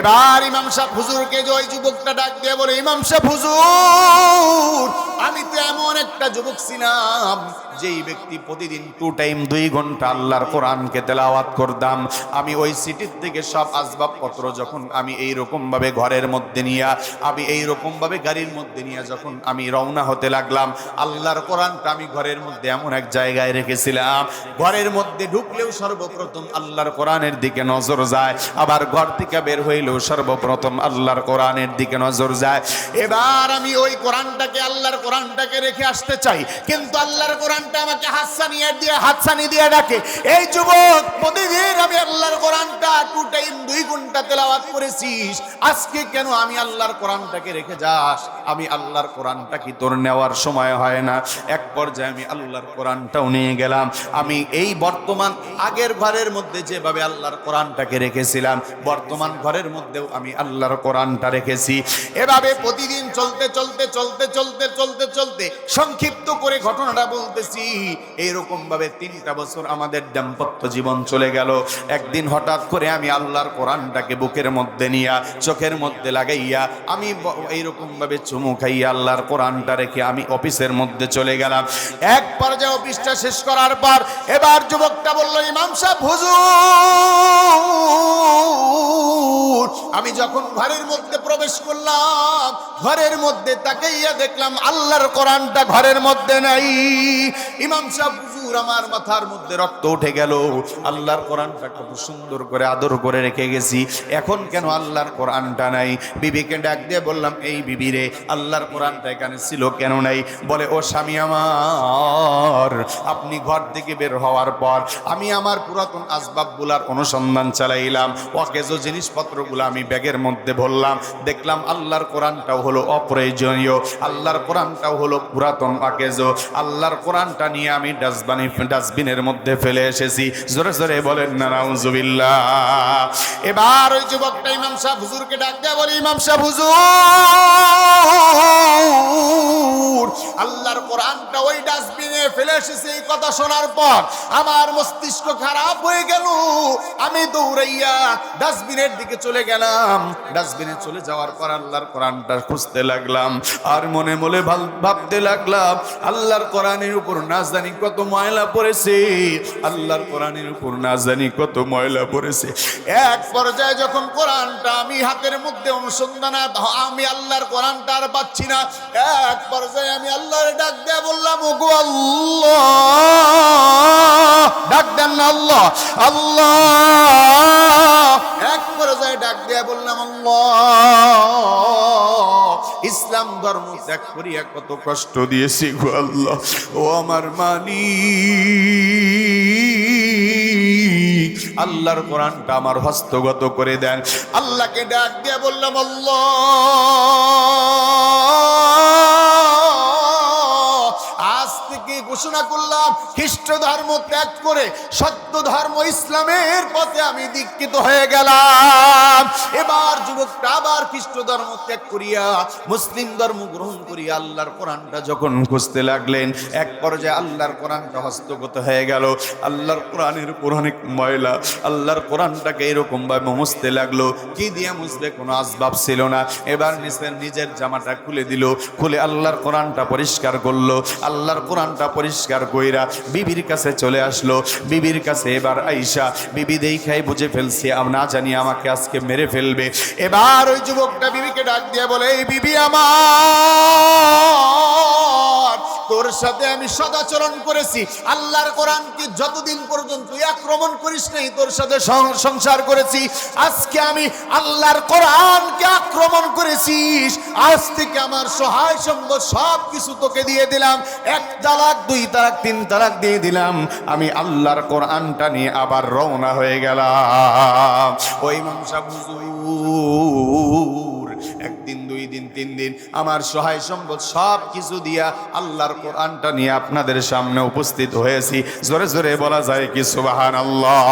এবার ইমাম সাহেব হুজুরকে যে ওই যুবকটা ডাক দিয়ে বলে, ইমাম সাহেব হুজুর, আমি তো এমন একটা যুবক ছিলাম যেই ব্যক্তি প্রতিদিন 2 টাইম 2 ঘন্টা আল্লাহর কোরআনকে তেলাওয়াত করতাম। আমি ওই সিটির থেকে সব আসবাবপত্র যখন আমি এইরকম ভাবে ঘরের মধ্যে নিয়ে, আমি এইরকম ভাবে গাড়ির মধ্যে নিয়ে যখন আমি রওনা হতে লাগলাম, আল্লাহর কোরআনটা আমি ঘরের মধ্যে এমন এক জায়গায় রেখেছিলাম, ঘরের মধ্যে ঢুকলেও সর্বপ্রথম আল্লাহর কোরআনের দিকে নজর যায়, আবার ঘর থেকে বের হইলেও সর্বপ্রথম আল্লাহর কোরআনের দিকে নজর যায়। এবার আমি ওই কোরআনটাকে, আল্লাহর কোরআনটাকে রেখে আসতে চাই, কিন্তু আল্লাহর কোরআনটা আমাকে হাতছানি দিয়ে ডাকে, এই যুবক, প্রতিদিন আমি আল্লাহর কোরআনটা 2 টাইম 2 ঘন্টা তেলাওয়াত করেছিস, আজকে কেন আমি আল্লাহর কোরআনটাকে রেখে যাস? আমি আল্লাহর কোরআনটা কি তোর নেওয়ার সময় হয় না? এক পর্যায়ে আমি আল্লাহর কোরআনটাও নিয়ে গেলাম। আমি এই বর্তমান আগের ঘরের মধ্যে যেভাবে আল্লাহর কোরআনটাকে রেখেছিলাম, বর্তমান ঘরের মধ্যেও আমি আল্লাহর কোরআনটা রেখেছি। এভাবে প্রতিদিন চলতে চলতে চলতে চলতে চলতে চলতে সংক্ষিপ্ত করে ঘটনাটা বলতেছি, এইরকম ভাবে 3টা বছর আমাদের দাম্পত্য জীবন চলে গেল। একদিন হঠাৎ করে আমি আল্লাহর কোরআনটাকে বুকের মধ্যে নিয়া, চোখের মধ্যে লাগাইয়া, আমি এইরকম ভাবে চুমু খাইয়া আল্লাহর কোরআনটা রেখে আমি অফিসের মধ্যে চলে গেলাম। এক পর্যায়ে অফিসটা শেষ করার পর এবার যুবকটা বলল, ইমাম সাহেব হুজুর, আমি যখন ঘরের মধ্যে প্রবেশ করলাম, ঘরের মধ্যে তাকাইয়া দেখলাম আল্লাহর কোরআনটা ঘরের মধ্যে নাই। ইমাম সাহেব হুজুর, আমার মাথার মধ্যে রক্ত উঠে গেল। আল্লাহর কোরআনটা কত সুন্দর করে আদর করে রেখে গেছি, এখন কেন আল্লাহর কোরআনটা নাই? বিবিকে ডাক দিয়ে বললাম, এই বিবি রে, আল্লাহর কোরআনটা এখানে ছিল কেন নাই? বলে, ও স্বামী আমার, আপনি ঘর থেকে বের হওয়ার পর আমি আমার পুরাতন আসবাবগুলার অনুসন্ধান চালাইলাম, অকেজ জিনিসপত্রগুলো আমি ব্যাগের মধ্যে ভরলাম, দেখলাম আল্লাহর কোরআনটাও হলো অপ্রয়োজনীয়, আল্লাহর কোরআনটাও হলো পুরাতন অকেজ। আল্লাহর কোরআনটা নিয়ে আমি ডাস্টবিনের মধ্যে ফেলে এসেছি। জোরে জোরে বলেন না নাউজুবিল্লাহ। এবার ওই যুবকটা ইমাম সাহেব হুজুরকে ডাক দেয়া বলে, ইমাম সাহেব হুজুর, আল্লাহর কোরআনটা ওই ডাস্টবিনে ফেলে এসেছে। এই কথা শোনার পর আমার মস্তিষ্ক খারাপ হয়ে গেল। আমি দৌড়াইয়া ডাস্টবিনের দিকে চলে গেলাম। ডাস্টবিনে চলে যাওয়ার পর আল্লাহর কোরআনটা খুঁজতে লাগলাম, আর মনে মনে ভাবতে লাগলাম, আল্লাহর কোরআনের উপর না জানি কত ময়লা পড়েছে, আল্লাহর কোরআনের উপর না জানি কত ময়লা পড়েছে। এক পর্যায়ে যখন কোরআনটা আমি হাতের মধ্যে অনুসন্ধান, আমি আল্লাহর কোরআনটা আর পাচ্ছি না। এক পর্যায়ে আমি আল্লাহর ডাক দিয়ে বললাম, ওগো আল্লাহ, ডাক দেন না আল্লাহ, আল্লাহ। এক পর্যায়ে ডাক দিয়ে বললাম, আল্লাহ, ইসলাম ধর্ম ত্যাগ করিয়া কত কষ্ট দিয়েছি গো আল্লাহ, ও আমার মালিক, আল্লাহর কোরআনটা আমার হস্তগত করে দেন। আল্লাহকে ডাক দিয়ে বললাম, আল্লাহ, আজ থেকে ঘোষণা করলাম, খ্রিস্ট ধর্ম ত্যাগ করে সত্য ধর্ম ইসলামের পথে আমি দীক্ষিত হয়ে গেলাম। এবার যুবকটা আবার খ্রিস্ট ধর্ম ত্যাগ করিয়া মুসলিম ধর্ম গ্রহণ করিয়া আল্লাহর কোরআনটা যখন খুঁজতে লাগলেন, এক পর্যায়ে আল্লাহর কোরআনটা হস্তগত হয়ে গেল। আল্লাহর কোরআনের উপর অনেক ময়লা, আল্লাহর কোরআনটাকে এরকম ভাবে মুছতে লাগলো। কি দিয়ে মুছবে? কোনো আসবাব ছিল না। এবার নিজের জামাটা খুলে দিল, খুলে আল্লাহর কোরআনটা পরিষ্কার করলো। আল্লাহর কোরআনটা পরিষ্কার কইরা বিবির কাছে চলে আসলো। বিবির কাছে এবার আইসা বিবি দেখাই বুঝে ফেলছে না জানি আমাকে আজকে মেরে ফেলবে। এবার ওই যুবকটা বিবিকে ডাক দিয়ে বলে, এই বিবি আমার, তোর সাথে আমি সদাচরণ করেছি, আল্লাহর কোরআনকে যতদিন পর্যন্ত আক্রমণ করিস নাই তোর সাথে সংসার করেছি, আজকে আমি আল্লাহর কোরআনকে আক্রমণ করেছিস, আজ থেকে আমার সহায় সম্পদ সব কিছু তোকে দিয়ে দিলাম, 1 তালাক 2 তালাক 3 তালাক দিয়ে দিলাম, আমি আল্লাহর কোরআনটা নিয়ে আবার রওনা হয়ে গেলাম। ওই মামসা হুজুর, 1 দিন 2 দিন 3 দিন আমার সহায় সম্পদ সব কিছু দিয়া আল্লাহর কোরআনটা নিয়ে আপনাদের সামনে উপস্থিত হয়েছি। জোরে জোরে বলা যায় কি সুবহানাল্লাহ।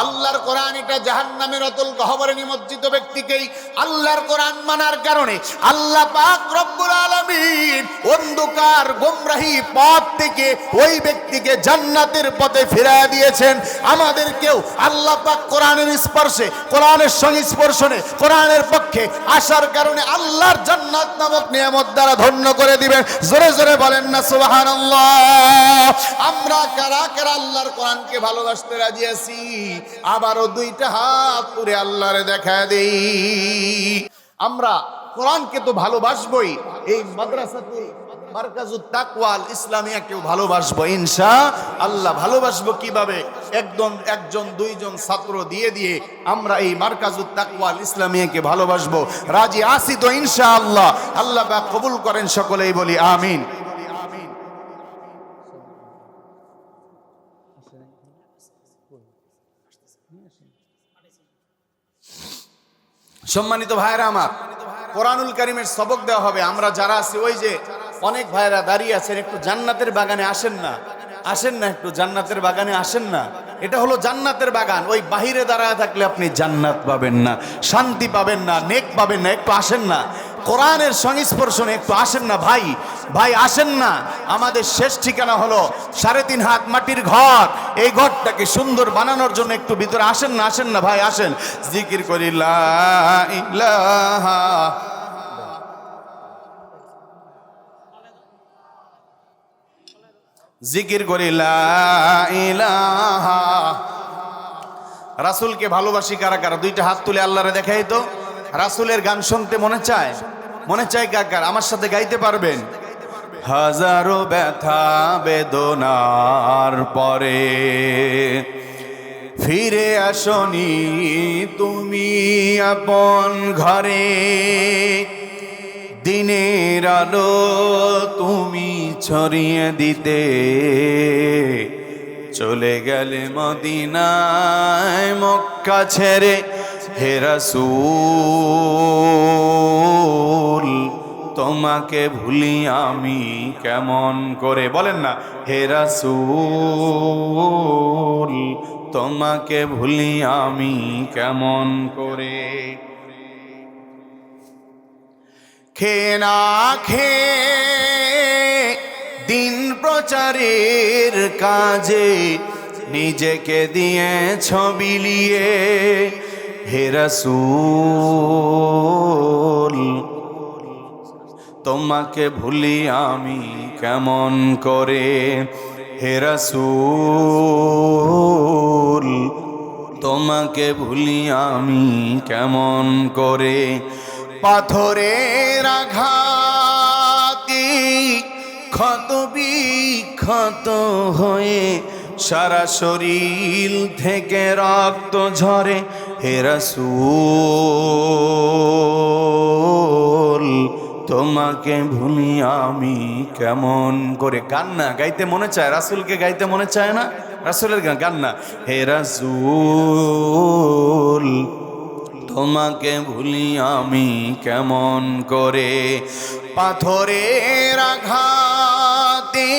আল্লাহর কোরআন এটা জাহান্নামের অতল গহ্বরে নিমজ্জিত ব্যক্তিকেই আল্লাহর কোরআন মানার কারণে আল্লাহ পাক রব্বুল আলামিন অন্ধকার গোমরাহি পথ থেকে ওই ব্যক্তিকে জান্নাতের পথে ফিরিয়ে দিয়েছেন। আমাদেরকেও আল্লাহ পাক কোরআনের স্পর্শে, কোরআনের সংস্পর্শনে, কোরআনের পক্ষে আসার কারণে আল্লাহর জান্নাত নামক নিয়ামত দ্বারা ধন্য করে দিবেন। জোরে জোরে বলেন না সুবহানাল্লাহ। আমরা কারা কারা আল্লাহর কোরআনকে ভালোবাসতে রাজি আছি? আবারও 2টা হাত তুলে আল্লাহরে দেখা দেই। আমরা কোরআনকে তো ভালোবাসবই, এই মাদ্রাসাতুল মারকাজুত তাকওয়াল ইসলামিয়াকেও ভালোবাসবো ইনশাআল্লাহ। ভালোবাসবো কিভাবে? একজন 2জন ছাত্র দিয়ে দিয়ে আমরা এই মারকাজুত তাকওয়াল ইসলামিয়াকে ভালোবাসবো। রাজি আছি তো ইনশাআল্লাহ? আল্লাহ পাক কবুল করেন, সকলেই বলি আমিন। সম্মানিত ভাইরা আমার, কোরআনুল কারীমের সবক দেওয়া হবে। আমরা যারা আছি, ওই যে অনেক ভাইরা দাঁড়িয়ে আছেন, একটু জান্নাতের বাগানে আসেন না, আসেন না, একটু জান্নাতের বাগানে আসেন না। এটা হলো জান্নাতের বাগান। ওই বাহিরে দাঁড়ায় থাকলে আপনি জান্নাত পাবেন না, শান্তি পাবেন না, নেক পাবেন না। একটু আসেন না, কোরআনের সংস্পর্শনে একটু আসেন না ভাই, ভাই আসেন না। আমাদের শেষ ঠিকানা হলো 3.5 হাত মাটির ঘর। এই ঘরটাকে সুন্দর বানানোর জন্য একটু ভিতরে আসেন না, আসেন না ভাই, আসেন। জিকির করি লা ইলাহা, জিকির করি লা ইলাহা। রাসূলকে ভালোবাসি কারা কারা? 2টা হাত তুলে আল্লাহরে দেখাই তো। রাসূলের গান শুনতে মনে চায়? মনে চায় কার কার? আমার সাথে গাইতে পারবেন? হাজারো ব্যথা বেদনার পরে ফিরে আসনি তুমি আপন ঘরে, দিনের আলো তুমি ছড়িয়ে দিতে চলে গেলে মদিনায় মক্কা ছেড়ে। হে রাসূল তোমাকে ভুলি আমি কেমন করে? বলেন না, হে রাসূল তোমাকে ভুলি আমি কেমন করে? খেয়ে না খেয়ে দিন প্রচারের কাজে নিজেকে দিয়ে ছবি লিয়ে, হে রাসূল তোমাকে ভুলি আমি কেমন করে? হে রাসূল তোমাকে ভুলি আমি কেমন করে? পাথরের আঘাতে ক্ষত বিক্ষত হয়ে সারা শরীর থেকে রক্ত ঝরে, হে রাসূল তোমাকে ভুলি আমি কেমন করে? গান না গাইতে মনে চায়? রাসূলকে গাইতে মনে চায় না? রাসূলের গান না, হে রাসূল তোমাকে ভুলি আমি কেমন করে? পাথরের আঘাতে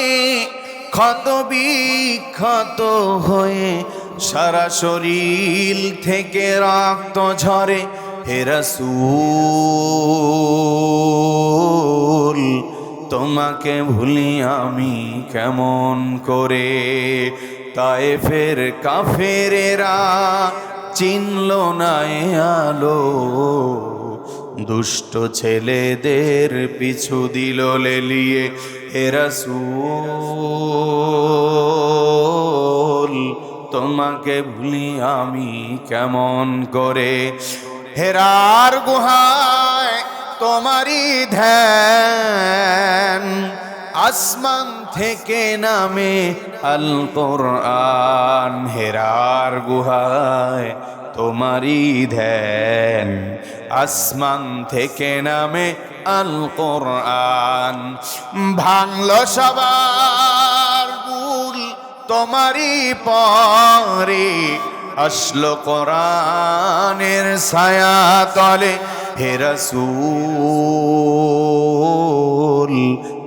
ক্ষত বিক্ষত হয়ে সারা শরীর থেকে রক্ত ঝরে, হে রাসূল তোমাকে ভুলি আমি কেমন করে? তায়েফের কাফেরেরা চিনল না এ আলো, দুষ্ট ছেলেদের পিছু দিল লেলিয়ে হে রাসূল তোমাকে ভুলি আমি কেমন করে। হেরার গুহায় তোমারই ধ্যান, আসমান থেকে নামে আল কোরআন। হেরার গুহায় তোমারই ধ্যান, আসমান থেকে নামে আল কোরআন। ভাঙল সবার ভুল তোমারই পরে, আসলো কোরআনের ছায়া তলে হে রাসূল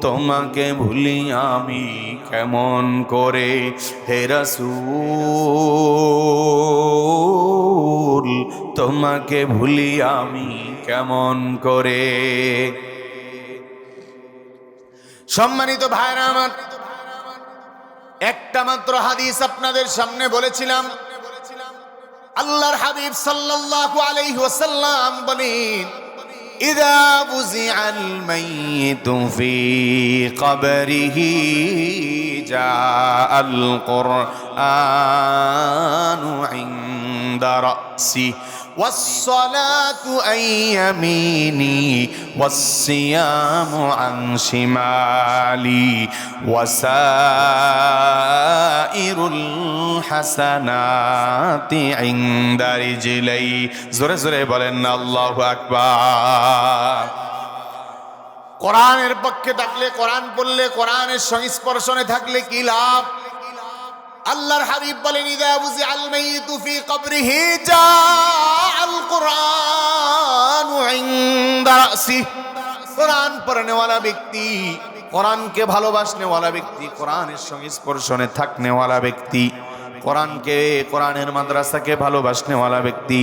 তোমাকে ভুলি আমি কেমন করে। হে রাসূল তোমাকে ভুলি আমি কেমন করে। সম্মানিত ভাইরা আমার, একটা মাত্র হাদিস আপনাদের সামনে বলেছিলাম। আল্লাহর হাবিব সাল্লাল্লাহু আলাইহি ওয়াসাল্লাম বলেন, ইযা বুযিআল মাইয়িতু ফি কবরিহি জাআল কুরআনু ইনদা রাসি والصلاة عن يميني والصيام عن شمالي وسائر الحسنات عند رجلي। জোরে জোরে বলেন না আল্লাহু আকবার। কোরআনের পক্ষে থাকলে, কোরআন পড়লে, কোরআনের সংস্পর্শনে থাকলে কি লাভ? আল্লাহর হাবিব বলেন, ইযা বুযিআল মাইয়িতু ফি কবরিহি জাআল কুরআনু ইনদা রাসি। কোরআন পড়নেওয়ালা ব্যক্তি, কোরআনকে ভালোবাসনেওয়ালা ব্যক্তি, কোরআনের সংস্পর্শনে থাকনেওয়ালা ব্যক্তি, কোরআনকে, কোরআনের মাদ্রাসাকে ভালোবাসনেওয়ালা ব্যক্তি,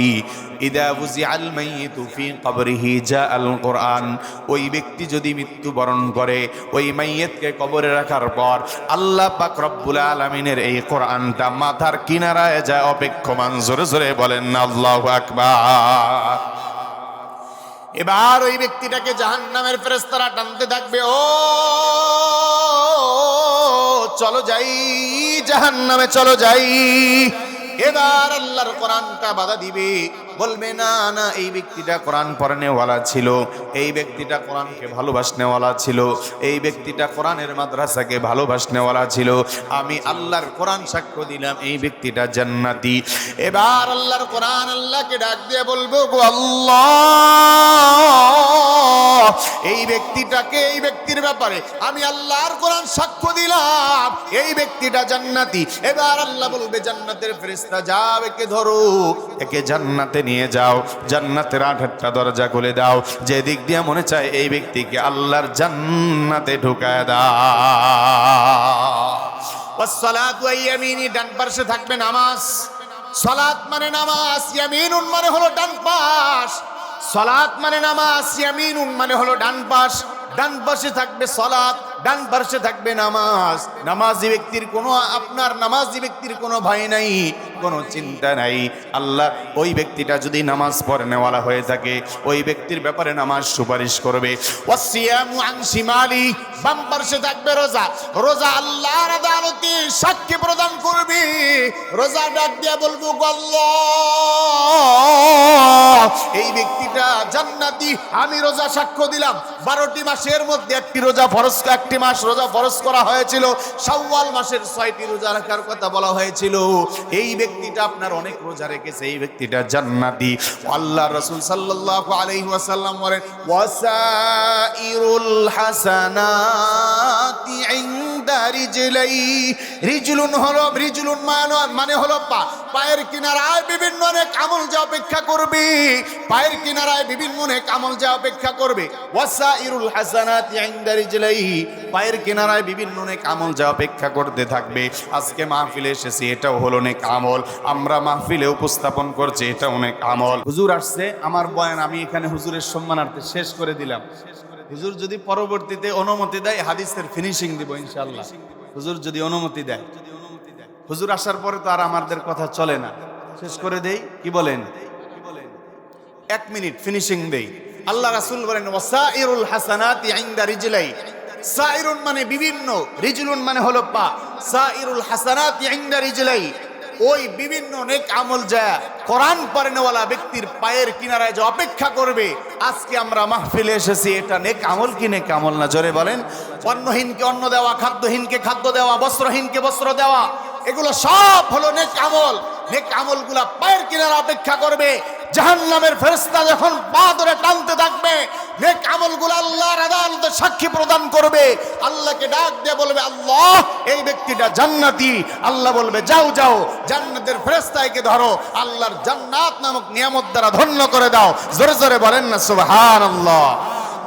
ইযা বুযিআল মাইয়িতু ফি কবরিহি জাআল কুরআন, ওই ব্যক্তি যদি মৃত্যুবরণ করে, ওই মাইয়িতকে কবরে রাখার পর আল্লাহ পাক রব্বুল আলামিনের এই কোরআনটা মাথার কিনারায় যায় অপেক্ষমান। জোরে জোরে বলেন না আল্লাহু আকবার। এবার ওই ব্যক্তিটাকে জাহান্নামের ফেরেশতারা টানতে থাকবে, ও চলো যাই, জাহান্নামে চলো যাই। এবার আল্লাহর কোরআনটা বাধা দিবে, বলবে না না, এই ব্যক্তিটা কোরআন পড়নেওয়ালা ছিল, এই ব্যক্তিটা কোরআনকে ভালোবাসনেওয়ালা ছিল, এই ব্যক্তিটা কোরআনের মাদ্রাসাকে ভালোবাসনেওয়ালা ছিল, আমি আল্লাহর কোরআন সাক্ষ্য দিলাম এই ব্যক্তিটা জান্নাতি। এবার আল্লাহর কোরআন আল্লাহকে ডাক দিয়ে বলবো, গো আল্লাহ, এই ব্যক্তিটাকে, এই ব্যক্তির ব্যাপারে আমি আল্লাহর কোরআন সাক্ষ্য দিলাম এই ব্যক্তিটা জান্নাতি। এবার আল্লাহ বলবে জান্নাতের ফেরেশতা, যাও একে ধরো, একে জান্নাতে নিয়ে যাও, জান্নাতের 8টা দরজা খুলে দাও, যে দিক দিয়ে মনে চায় এই ব্যক্তিকে আল্লাহর জান্নাতে ঢুকায় দাও। ওয়াসসালাতু আইয়ামিনি, ডান পাশে থাকবে নামাজ। সালাত মানে নামাজ, ইয়ামিনুন মানে হলো ডান পাশ। সালাত মানে নামাজ, ইয়ামিনুন মানে হলো ডান পাশ। ডান পাশে থাকবে সালাত, ডান পাশে থাকবে নামাজ। নামাজি ব্যক্তির কোনো, আপনার নামাজি ব্যক্তির কোনো ভয় নাই, কোনো চিন্তা নাই। আল্লাহ ওই ব্যক্তিটা যদি নামাজ পড়নেওয়ালা হয়ে থাকে, ওই ব্যক্তির ব্যাপারে নামাজ সুপারিশ করবে। ওয়াসিয়ামু আন শিমালি, বাম পাশে থাকবে রোজা। রোজা আল্লাহর আদালতে সাক্ষী প্রদান করবে। রোজা ডাক দিয়ে বলবো, আল্লাহ, এই ব্যক্তিটা জান্নাতি, আমি রোজা সাক্ষ্য দিলাম। 12টি মাসের মধ্যে একটি রোজা ফরজ, একটি মাস রোজা ফরজ করা হয়েছিল। শাওয়াল মাসের 6টি রোজা রাখার কথা বলা হয়েছিল। এই ব্যক্তিটা আপনার অনেক রোজা রেখেছে, এই ব্যক্তিটা জান্নাতি। আল্লাহ রাসূল সাল্লাল্লাহু আলাইহি ওয়াসাল্লাম বলেন, ওয়াসাইরুল হাসানাতি ইনদা রিজলাই। রিজলুন হলো, রিজলুন মানে হলো পা। পায়ের কিনারায় বিভিন্ন অনেক আমল যা অপেক্ষা করবে, পায়ের কিনারায় বিভিন্ন অনেক আমল যা অপেক্ষা করবে। ওয়াসাইরুল হাসানাতি ইনদা রিজলাই, পায়ের কিনারায় বিভিন্ন অনেক আমল যা অপেক্ষা করতে থাকবে। আজকে মাহফিলে এসেছি, এটাও হলো অনেক আমল। আমরা মাহফিলে উপস্থাপন করছি, এটা অনেক আমল। হুজুর আসছে, আমার বয়ান আমি এখানে হুজুরের সম্মানার্থে শেষ করে দিলাম। হুজুর যদি পরবর্তীতে অনুমতি দেয়, হাদিসের ফিনিশিং দিব ইনশাআল্লাহ। হুজুর যদি অনুমতি দেয়, হুজুর আসার পরে তো আর আমাদের কথা চলে না, শেষ করে দেই, কি বলেন? 1 মিনিট ফিনিশিং দেই। আল্লাহ রাসূল বলেন ওয়াসাইরুল হাসানাতি ইনদা রিজলাই, সাইরুন মানে বিভিন্ন, রিজলুন মানে হলো পা, সাইরুল হাসানাতি ইনদা রিজলাই, ওই বিভিন্ন নেক আমল যা কোরআন পড়নেওয়ালা ব্যক্তির পায়ের কিনারায় যে অপেক্ষা করবে। আজকে আমরা মাহফিলে এসেছি, এটা নেক আমল কি নেক আমল না? জোরে বলেন। অন্নহীনকে অন্ন দেওয়া, খাদ্যহীনকে খাদ্য দেওয়া, বস্ত্রহীনকে বস্ত্র দেওয়া, এগুলো সব হলো নেক আমল। নেক আমলগুলা পায়ের কিনারা অপেক্ষা করবে। জাহান্নামের ফেরেশতা যখন পা ধরে টানতে থাকবে, নেক আমলগুলো আল্লাহর আদালতে সাক্ষী প্রদান করবে। আল্লাহকে ডাক দিয়ে বলবে, আল্লাহ এই ব্যক্তিটা জান্নাতি। আল্লাহ বলবে, যাও যাও, জান্নাতের ফেরেশতাকে ধরো, আল্লাহর জান্নাত নামক নিয়ামত দ্বারা ধন্য করে দাও। জোরে জোরে বলেন না সুবহানাল্লাহ।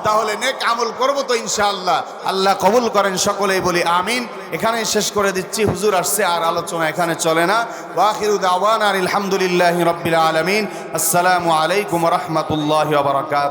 তাহলে নেক আমল করবো তো ইনশাআল্লাহ। আল্লাহ কবুল করেন, সকলেই বলি আমিন। এখানেই শেষ করে দিচ্ছি, হুজুর আসছে, আর আলোচনা এখানে চলে না। ওয়া আখিরু দাওয়ানা আলহামদুলিল্লাহি রাব্বিল আলামিন। আসসালামু আলাইকুম ওয়া রাহমাতুল্লাহি ওয়া বারাকাতুহু।